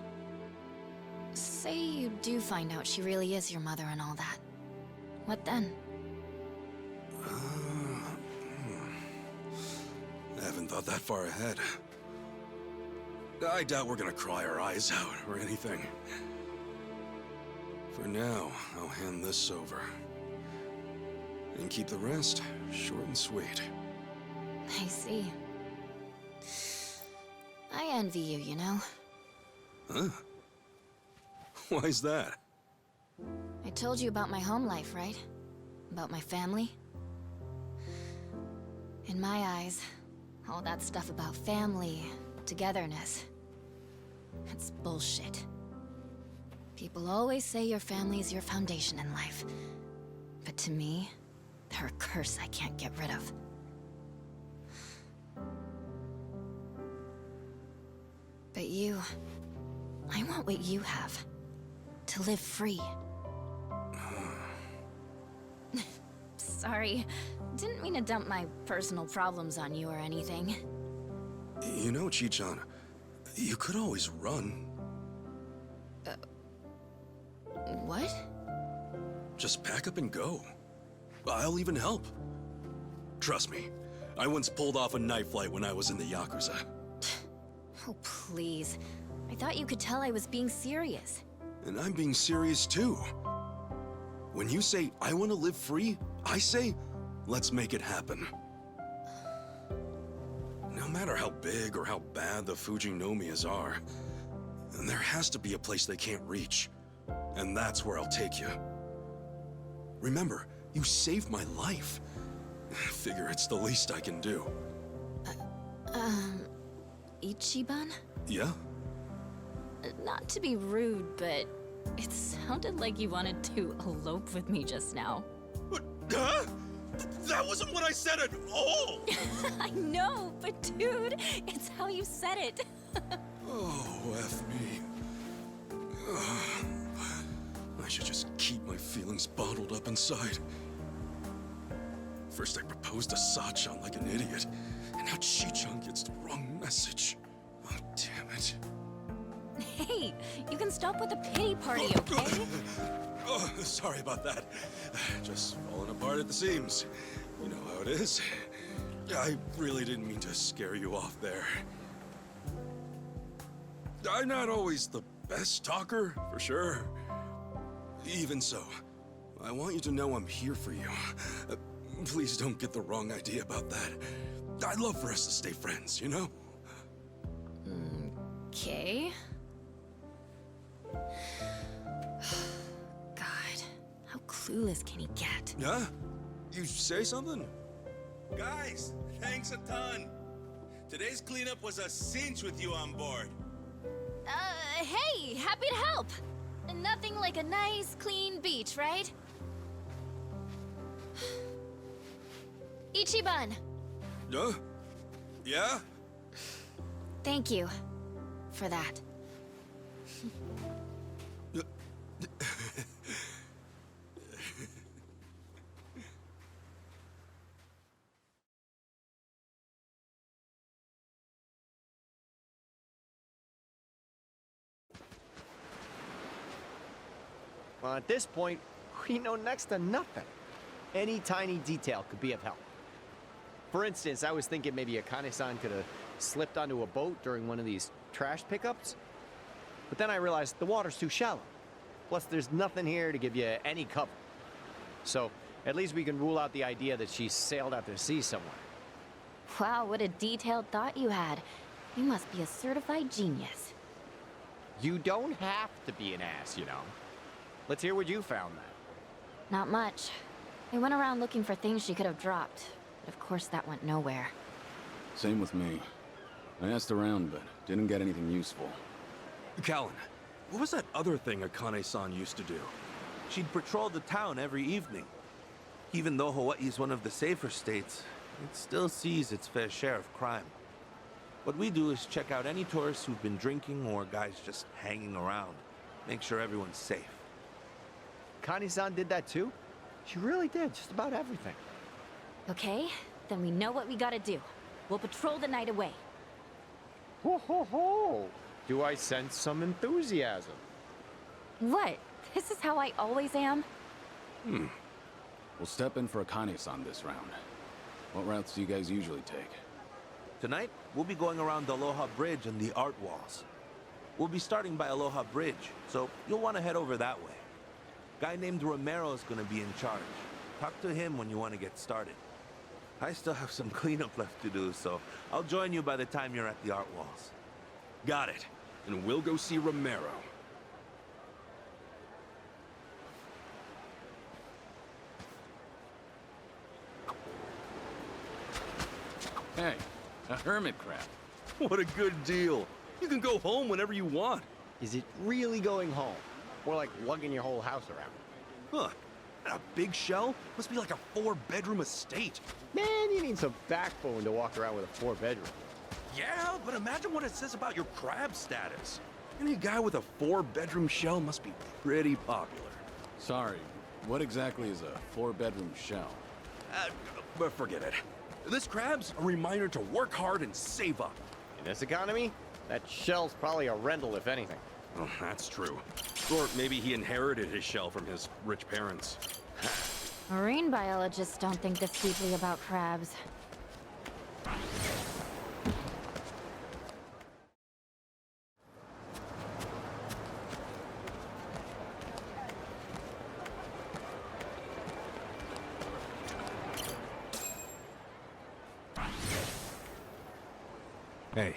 say you do find out she really is your mother and all that. What then? I haven't thought that far ahead. I doubt we're gonna cry our eyes out or anything. For now, I'll hand this over. And keep the rest short and sweet. I see. I envy you, you know? Huh? Why's that? I told you about my home life, right? About my family? In my eyes, all that stuff about family, togetherness, it's bullshit. People always say your family is your foundation in life. But to me, they're a curse I can't get rid of. But you... I want what you have. To live free. Sorry. Didn't mean to dump my personal problems on you or anything. You know, Chichan, you could always run. What? Just pack up and go. I'll even help. Trust me, I once pulled off a knife fight when I was in the Yakuza. Oh, please. I thought you could tell I was being serious. And I'm being serious too. When you say, I want to live free, I say, let's make it happen. No matter how big or how bad the Fujinomias are, there has to be a place they can't reach. And that's where I'll take you. Remember, you saved my life. Figure it's the least I can do. Ichiban? Yeah? Not to be rude, but it sounded like you wanted to elope with me just now. What? Huh? That wasn't what I said at all! I know, but dude, it's how you said it. Oh, F me. I should just keep my feelings bottled up inside. First I proposed to Sachan like an idiot, and now Chichan gets the wrong message. Oh, damn it. Hey, you can stop with the pity party, okay? Oh, sorry about that. Just falling apart at the seams. You know how it is. I really didn't mean to scare you off there. I'm not always the best talker, for sure. Even so, I want you to know I'm here for you. Please don't get the wrong idea about that. I'd love for us to stay friends, you know? Okay. God, how clueless can he get? Huh? You say something? Guys, thanks a ton. Today's cleanup was a cinch with you on board. Hey, happy to help. Nothing like a nice, clean beach, right? Ichiban, Yeah? thank you for that. Well, at this point, we know next to nothing. Any tiny detail could be of help. For instance, I was thinking maybe Akane-san could have slipped onto a boat during one of these trash pickups. But then I realized the water's too shallow. Plus, there's nothing here to give you any cover. So, at least we can rule out the idea that she sailed out to sea somewhere. Wow, what a detailed thought you had. You must be a certified genius. You don't have to be an ass, you know. Let's hear what you found then. Not much. I went around looking for things she could have dropped, but of course that went nowhere. Same with me. I asked around, but didn't get anything useful. Callan, what was that other thing Akane-san used to do? She'd patrol the town every evening. Even though Hawaii is one of the safer states, it still sees its fair share of crime. What we do is check out any tourists who've been drinking or guys just hanging around. Make sure everyone's safe. Kani-san did that too? She really did, just about everything. Okay, then we know what we gotta do. We'll patrol the night away. Ho ho ho! Do I sense some enthusiasm? What? This is how I always am? We'll step in for Akane-san this round. What routes do you guys usually take? Tonight, we'll be going around the Aloha Bridge and the art walls. We'll be starting by Aloha Bridge, so you'll want to head over that way. Guy named Romero is going to be in charge. Talk to him when you want to get started. I still have some cleanup left to do, so I'll join you by the time you're at the art walls. Got it. And we'll go see Romero. Hey, a hermit crab. What a good deal. You can go home whenever you want. Is it really going home? More like lugging your whole house around. Huh. A big shell? Must be like a 4-bedroom estate. Man, you need some backbone to walk around with a 4-bedroom. Yeah, but imagine what it says about your crab status. Any guy with a 4-bedroom shell must be pretty popular. Sorry, what exactly is a 4-bedroom shell? But forget it. This crab's a reminder to work hard and save up. In this economy, that shell's probably a rental, if anything. Oh, that's true. Or maybe he inherited his shell from his rich parents. Marine biologists don't think this deeply about crabs. Hey.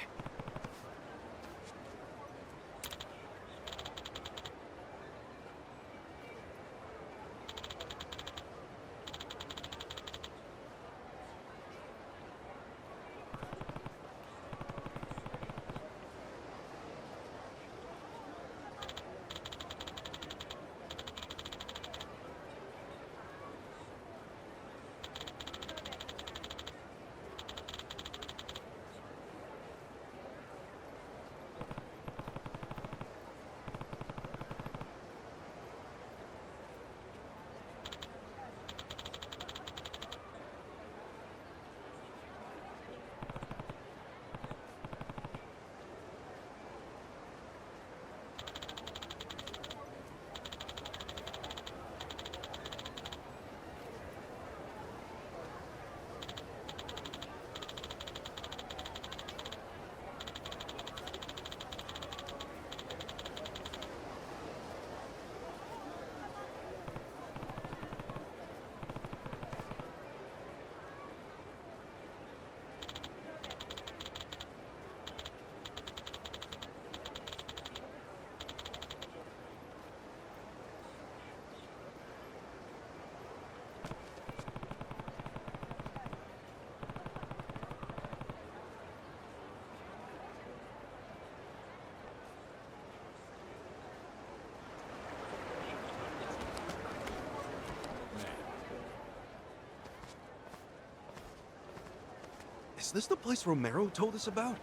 Is this the place Romero told us about?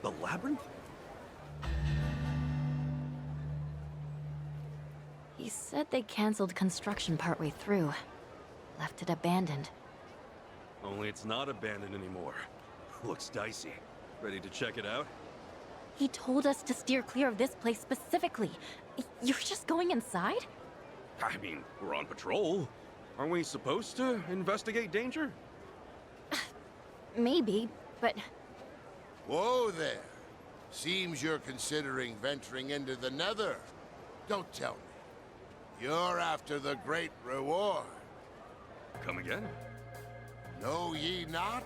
The labyrinth? He said they canceled construction partway through. Left it abandoned. Only it's not abandoned anymore. Looks dicey. Ready to check it out? He told us to steer clear of this place specifically. You're just going inside? I mean, we're on patrol. Aren't we supposed to investigate danger? Maybe, but Whoa there. Seems you're considering venturing into the Nether. Don't tell me. You're after the great reward. Come again? Know ye not?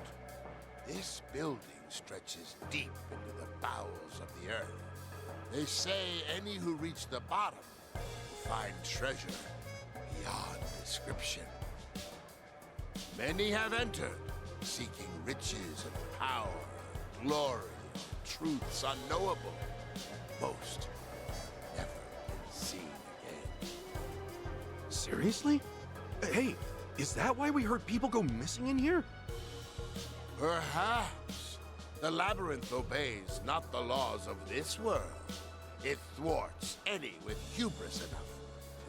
This building stretches deep into the bowels of the earth. They say any who reach the bottom will find treasure beyond description. Many have entered, seeking riches and power, glory, truths unknowable. Most never been seen again. Seriously? Hey, is that why we heard people go missing in here? Perhaps. The labyrinth obeys not the laws of this world. It thwarts any with hubris enough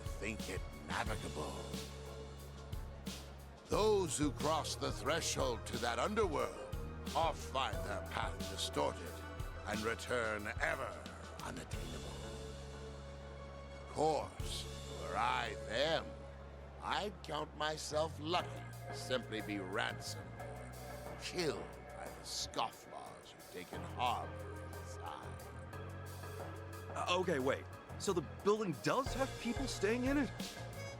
to think it navigable. Those who cross the threshold to that underworld oft find their path distorted and return ever unattainable. Of course, were I them, I'd count myself lucky to simply be ransomed or killed by the scofflaws who've taken harbor inside. Okay, wait. So the building does have people staying in it?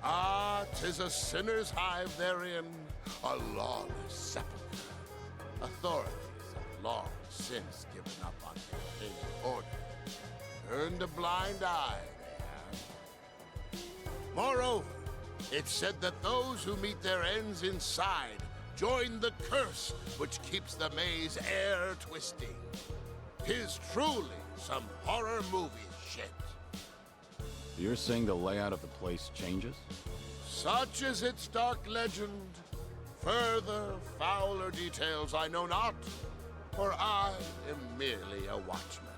Ah, 'tis a sinner's hive therein, a lawless sepulchre. Authorities have long since given up on maintaining order. Turned a blind eye, they have. Moreover, it's said that those who meet their ends inside join the curse which keeps the maze air twisting. 'Tis truly some horror movie shit. You're saying the layout of the place changes? Such is its dark legend. Further, fouler details I know not, for I am merely a watchman.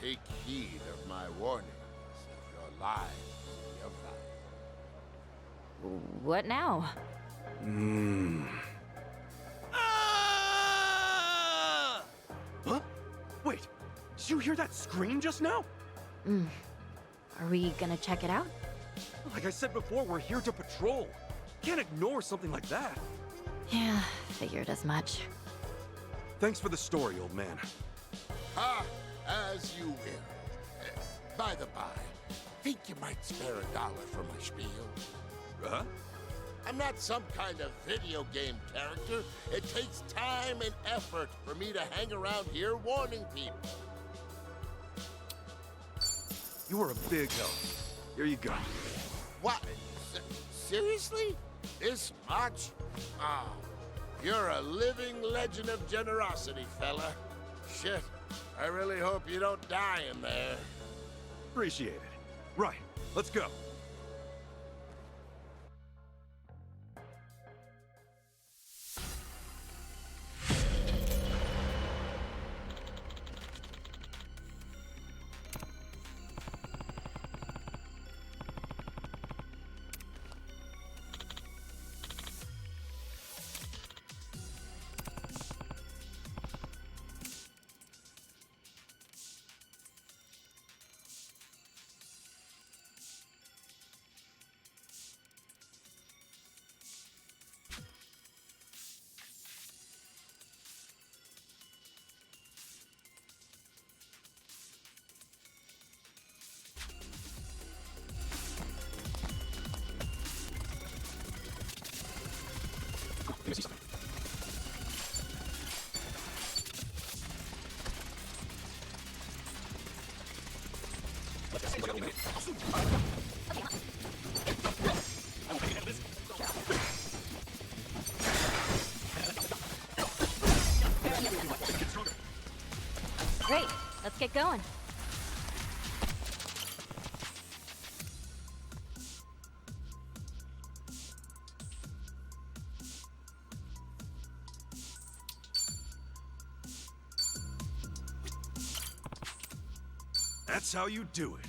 Take heed of my warnings, if your lives be of value. what now? Ah! Huh? hear that scream just now? Are we gonna check it out? Like I said before, we're here to patrol. Can't ignore something like that. Yeah, figured as much. Thanks for the story, old man. Ah, as you will. By the by, think you might spare $1 for my spiel? Huh? I'm not some kind of video game character. It takes time and effort for me to hang around here warning people. You are a big help. Here you go. What? Seriously? This much? Oh, you're a living legend of generosity, fella. Shit, I really hope you don't die in there. Appreciate it. Right, let's go. Let me see something. Great, let's get going. That's how you do it.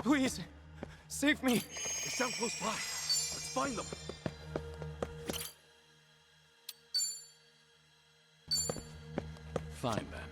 Please, save me. They sound close by. Let's find them. Fine, then.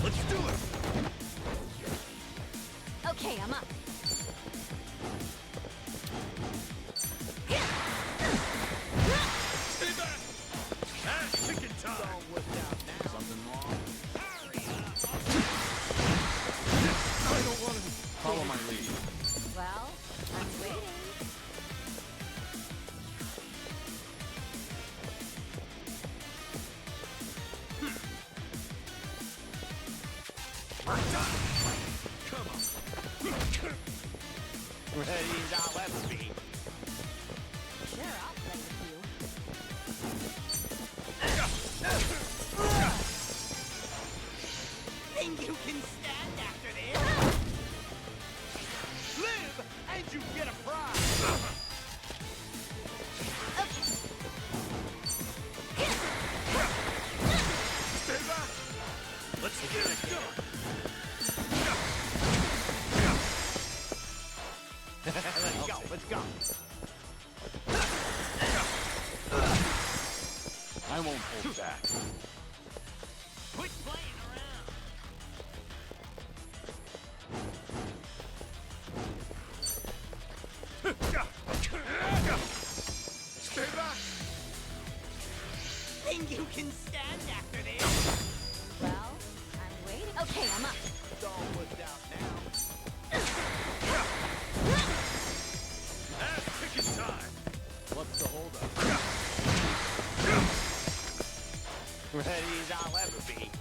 Let's do it! Okay, I'm up. Stay back! Ass kicking time! Something wrong? I don't want to... Follow my lead. Well, I'm waiting. Come on. Ready as I'll ever be. Sure, I'll play with you. Think you can stand after this? Live and you get a prize. Stay back! Let's get it done! Let's go. I won't hold back. Quit playing around. Stay back! Think you can stand after this? Well, I'm waiting. Okay, I'm up. It's all worked out now. Ass kicking time! What's the holdup? Ready as I'll ever be.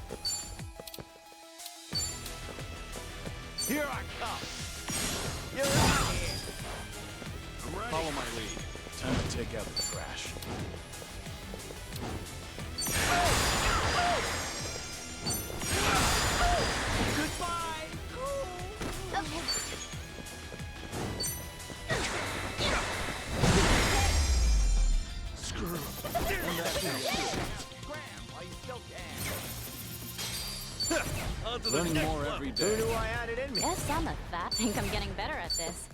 take out the trash. Goodbye! Okay. Screw. While you still can. Learning more every Who day. knew I had it in me? Guess I'm a fat. Think I'm getting better at this.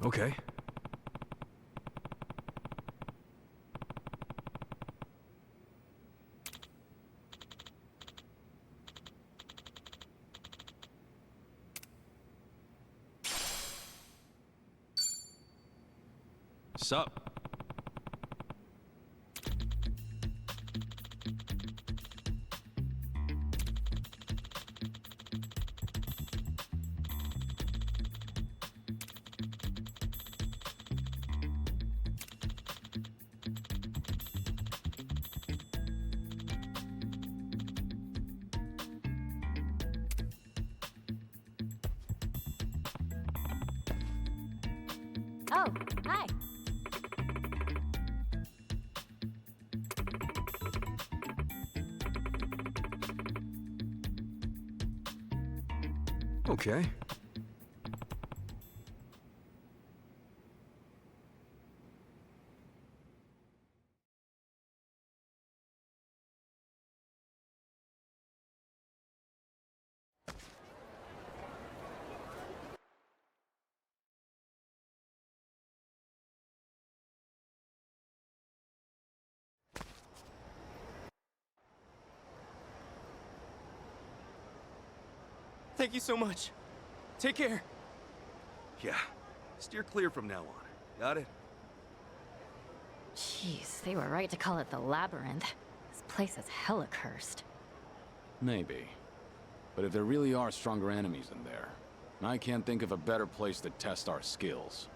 Okay. Sup? Oh, hi. Okay. Thank you so much. Take care. Yeah. Steer clear from now on. Got it? Jeez, they were right to call it the Labyrinth. This place is hella cursed. Maybe. But if there really are stronger enemies in there, I can't think of a better place to test our skills.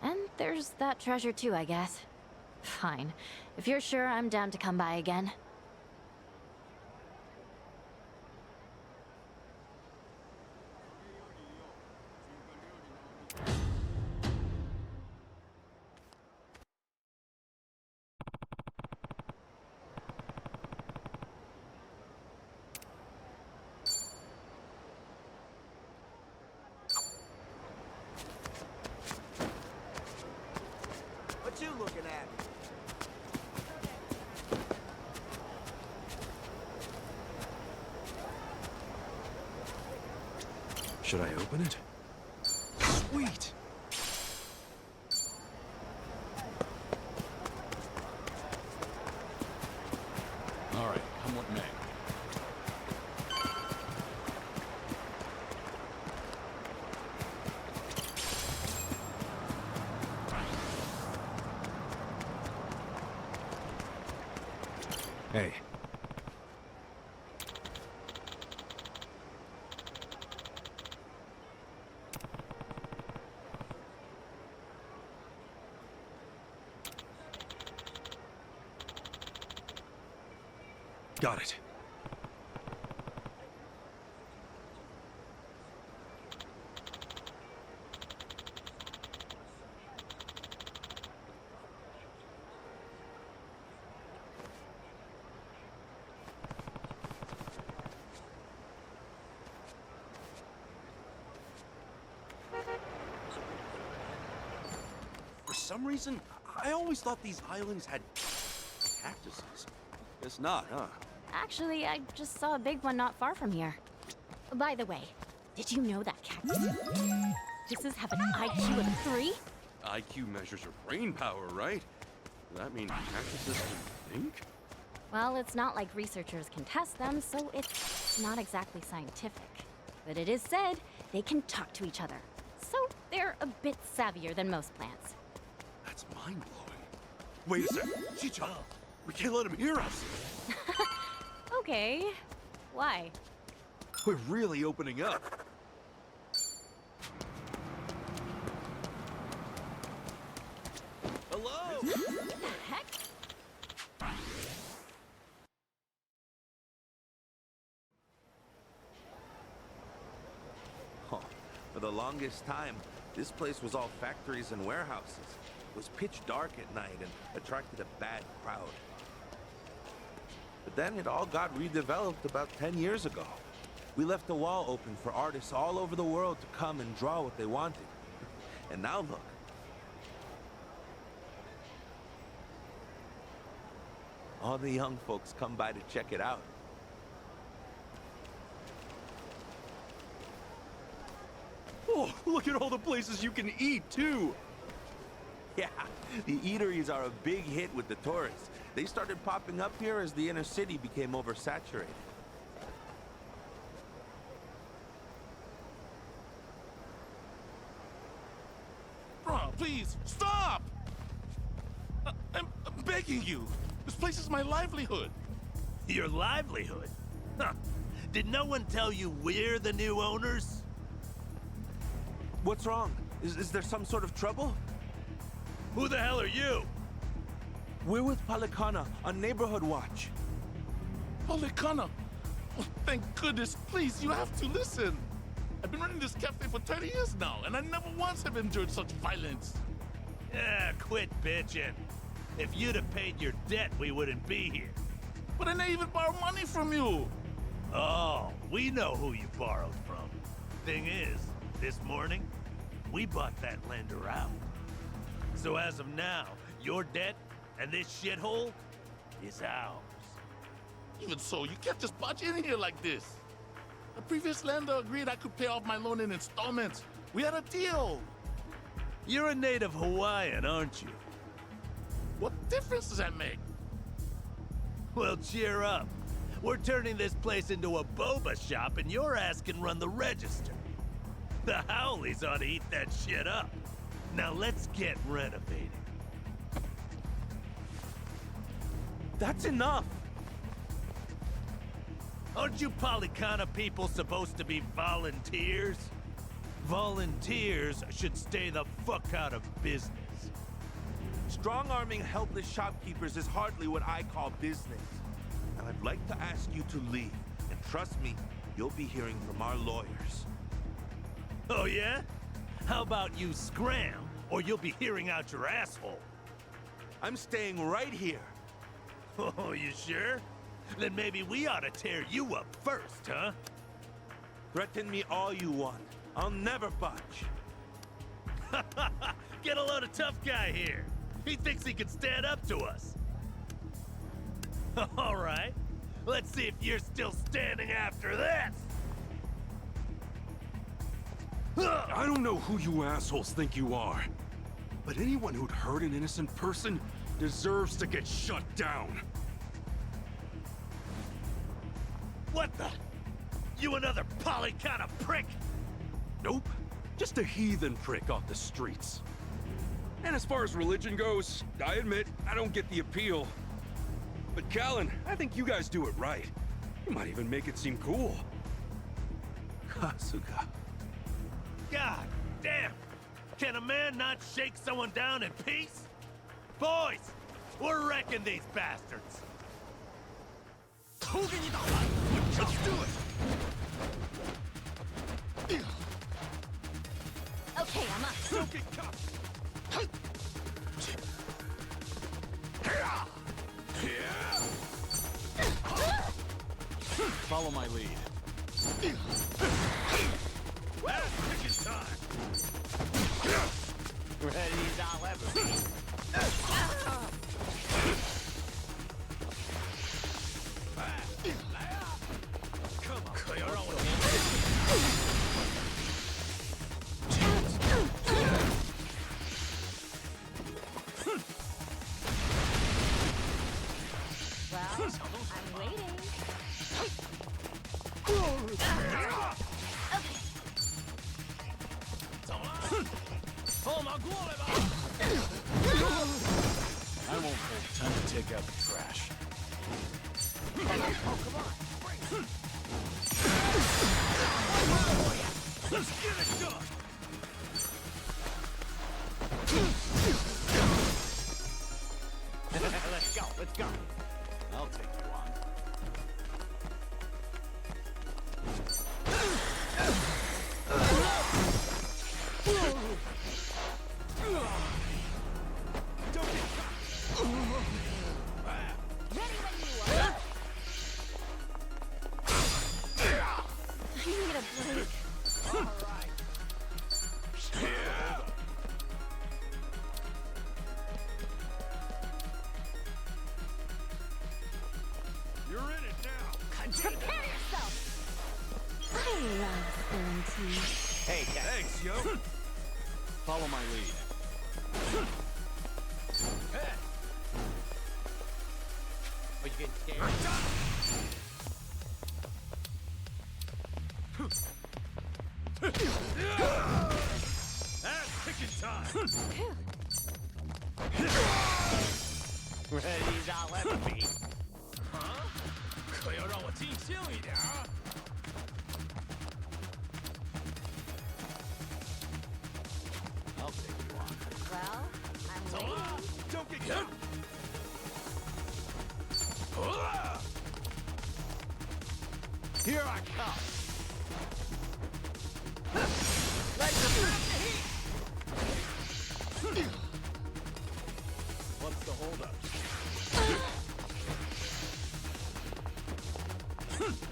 And there's that treasure too, I guess. Fine. If you're sure, I'm down to come by again. What you looking at? Should I open it? Sweet! All right, come what may. Hey. Got it. For some reason, I always thought these islands had cactuses. Guess not, huh? Actually, I just saw a big one not far from here. By the way, did you know that cactuses have an IQ of 3? IQ measures your brain power, right? Does that mean cactuses can think? Well, it's not like researchers can test them, so it's not exactly scientific. But it is said they can talk to each other. So they're a bit savvier than most plants. That's mind-blowing. Wait a sec. Chicha, we can't let him hear us. Okay. Why? We're really opening up. Hello? What the heck? the longest time, this place was all factories and warehouses. It was pitch dark at night and attracted a bad crowd. But then it all got redeveloped about 10 years ago. We left a wall open for artists all over the world to come and draw what they wanted. And now look. All the young folks come by to check it out. Oh, look at all the places you can eat, too! Yeah, the eateries are a big hit with the tourists. They started popping up here as the inner city became oversaturated. Bro, please, stop! I'm begging you. This place is my livelihood. Your livelihood? Huh. Did no one tell you we're the new owners? What's wrong? Is there some sort of trouble? Who the hell are you? We're with Palikana on neighborhood watch. Palikana! Oh, thank goodness. Please, you have to listen. I've been running this cafe for 30 years now, and I never once have endured such violence. Yeah, quit bitching. If you'd have paid your debt, we wouldn't be here. But I never even borrowed money from you. Oh, we know who you borrowed from. Thing is, this morning, we bought that lender out. So as of now, your debt and this shithole is ours. Even so, you can't just barge in here like this. The previous lender agreed I could pay off my loan in installments. We had a deal. You're a native Hawaiian, aren't you? What difference does that make? Well, cheer up. We're turning this place into a boba shop, and your ass can run the register. The Howleys ought to eat that shit up. Now let's get renovating. That's enough! Aren't you Palikana people supposed to be volunteers? Volunteers should stay the fuck out of business. Strong-arming helpless shopkeepers is hardly what I call business. And I'd like to ask you to leave. And trust me, you'll be hearing from our lawyers. Oh yeah? How about you scram, or you'll be hearing out your asshole? I'm staying right here. Oh, you sure? Then maybe we ought to tear you up first, huh? Threaten me all you want. I'll never budge. Get a load of tough guy here. He thinks he can stand up to us. All right. Let's see if you're still standing after this. I don't know who you assholes think you are, but anyone who'd hurt an innocent person deserves to get shut down. What the? You another Palikana prick? Nope. Just a heathen prick off the streets. And as far as religion goes, I admit, I don't get the appeal. But Callan, I think you guys do it right. You might even make it seem cool. Kasuga. God damn! Can a man not shake someone down in peace? Boys, we're wrecking these bastards. Let's do it! Okay, I'm up. Don't get caught! Follow my lead. Take your time! Ready as I'll ever be. Come on, Well, I'm waiting. I won't hold time to take out the trash. Let's get it done! Let's go. I'll take you on. Prepare yourself! I love spilling tea. Hey, Cat. Thanks, yo. Follow my lead. Are you getting scared? That's picking time. He's all left me. 可要让我尽兴一点啊！ I'll take you on. Well, I'm waiting. Don't get killed. Here I come. What's the holdup?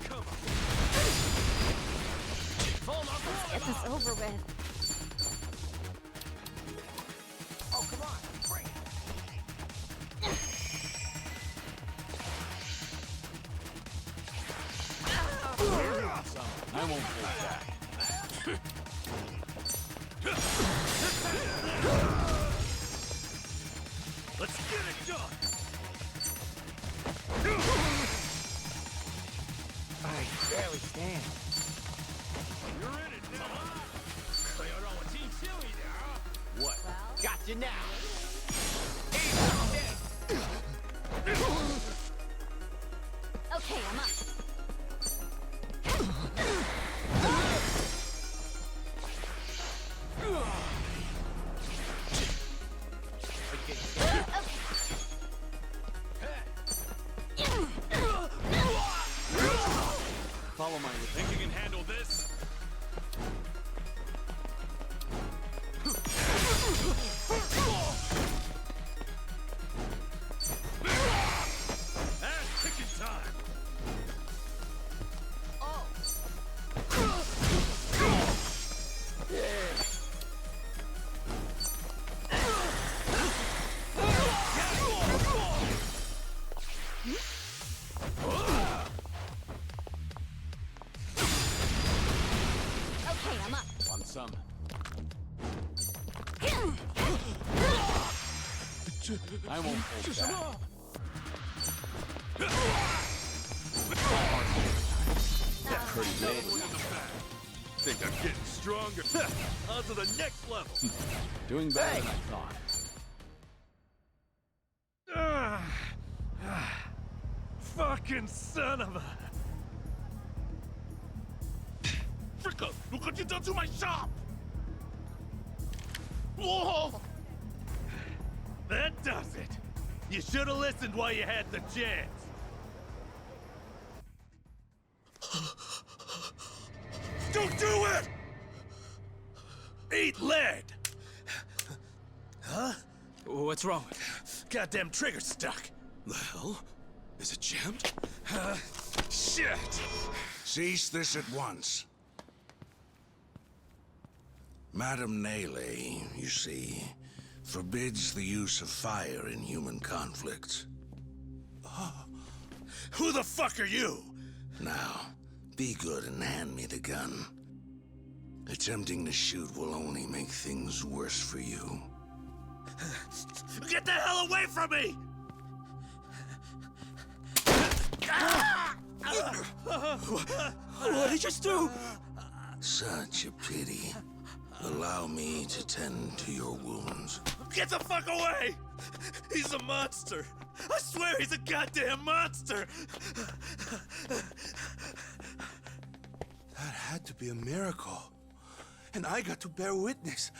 Come on. Get this over with. Oh, come on. Bring it. I won't hold back. Let's get it done. I can barely stand. You're in it now. 可要让我尽兴一点啊！ What? Well, Got you now. okay, I'm up. Follow my lead. Think you can handle this? That's picking time. Okay, I'm up. Want some? I won't hold back. Pretty good. Think I'm getting stronger. On to the next level. Doing better than I thought. Fucking son of a... Fricka, look what you done to my shop! Whoa! That does it. You should have listened while you had the chance. Don't do it! Eat lead! Huh? What's wrong? Goddamn trigger stuck. The hell? Is it jammed? Shit! Cease this at once. Madame Nele, you see, forbids the use of fire in human conflicts. Who the fuck are you? Now, be good and hand me the gun. Attempting to shoot will only make things worse for you. Get the hell away from me! What did you just do? Such a pity. Allow me to tend to your wounds. Get the fuck away! He's a monster! I swear he's a goddamn monster! That had to be a miracle. And I got to bear witness.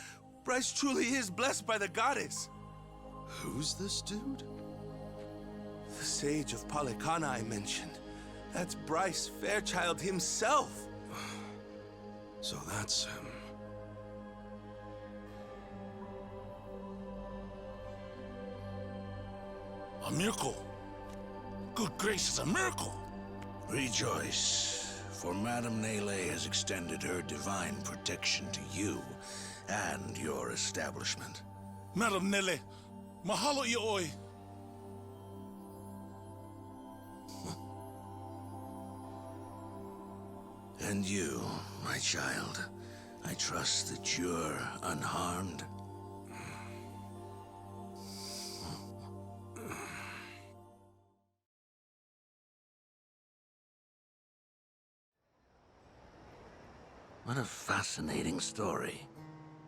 Bryce truly is blessed by the goddess. Who's this dude? The sage of Palikana I mentioned. That's Bryce Fairchild himself. So that's him. A miracle. Good gracious, a miracle. Rejoice, for Madame Nele has extended her divine protection to you and your establishment. Madam Nele, mahalo ioi. And you, my child, I trust that you're unharmed? What a fascinating story.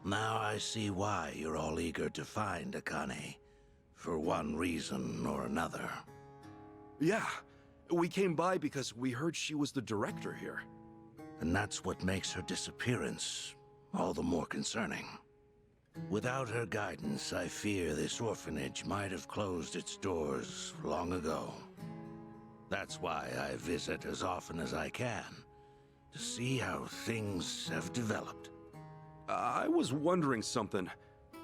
Now I see why you're all eager to find Akane, for one reason or another. Yeah, we came by because we heard she was the director here. And that's what makes her disappearance all the more concerning. Without her guidance, I fear this orphanage might have closed its doors long ago. That's why I visit as often as I can, to see how things have developed. I was wondering something.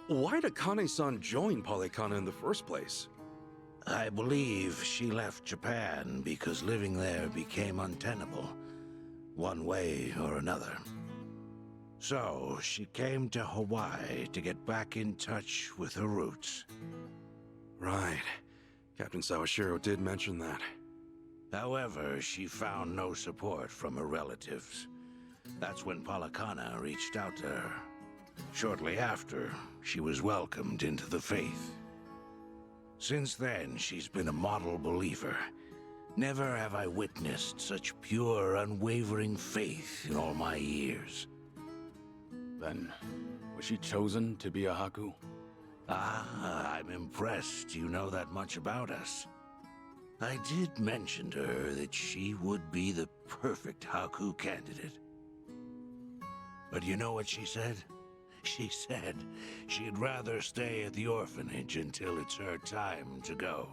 Why'd Akane-san join Polycana in the first place? I believe she left Japan because living there became untenable, one way or another. So she came to Hawaii to get back in touch with her roots. Right. Captain Sawashiro did mention that. However, she found no support from her relatives. That's when Polycana reached out to her. Shortly after, she was welcomed into the faith. Since then, she's been a model believer. Never have I witnessed such pure, unwavering faith in all my years. Then, was she chosen to be a Haku? Ah, I'm impressed you know that much about us. I did mention to her that she would be the perfect Haku candidate. But you know what she said? She said she'd rather stay at the orphanage until it's her time to go.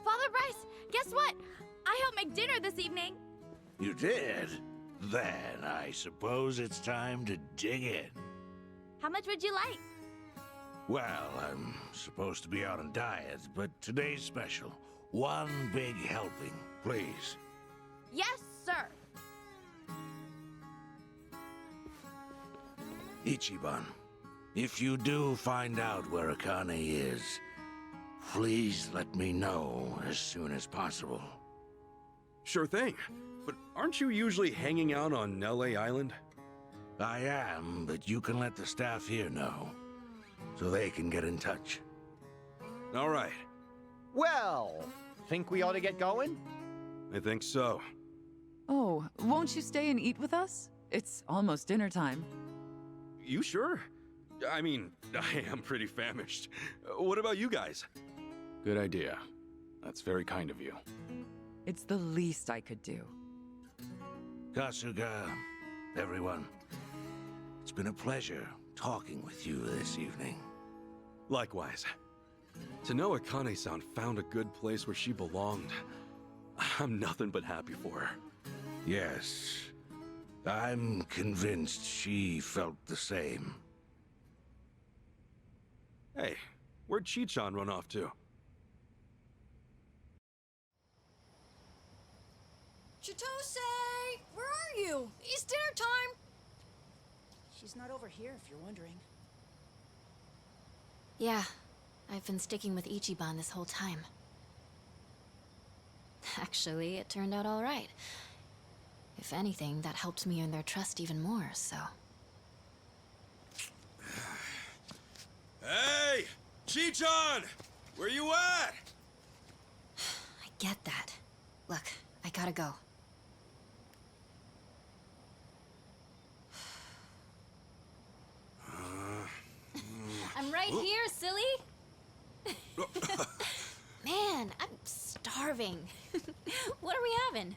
Father Bryce, guess what? I helped make dinner this evening. You did? Then I suppose it's time to dig in. How much would you like? Well, I'm supposed to be on a diet, but today's special. One big helping, please. Yes, sir. Ichiban, if you do find out where Akane is, please let me know as soon as possible. Sure thing. But aren't you usually hanging out on LA Island? I am, but you can let the staff here know, so they can get in touch. All right. Well, think we ought to get going? I think so. Oh, won't you stay and eat with us? It's almost dinner time. You sure? I mean, I am pretty famished. What about you guys? Good idea. That's very kind of you. It's the least I could do. Kasuga, everyone, it's been a pleasure talking with you this evening. Likewise. To know Akane-san found a good place where she belonged, I'm nothing but happy for her. Yes, I'm convinced she felt the same. Hey, where'd Chi-chan run off to? Chitose! Where are you? It's dinner time! She's not over here, if you're wondering. Yeah, I've been sticking with Ichiban this whole time. Actually, it turned out all right. If anything, that helped me earn their trust even more, so... Hey! Chi-chan! Where you at? I get that. Look, I gotta go. I'm right here, silly! Man, I'm starving. What are we having?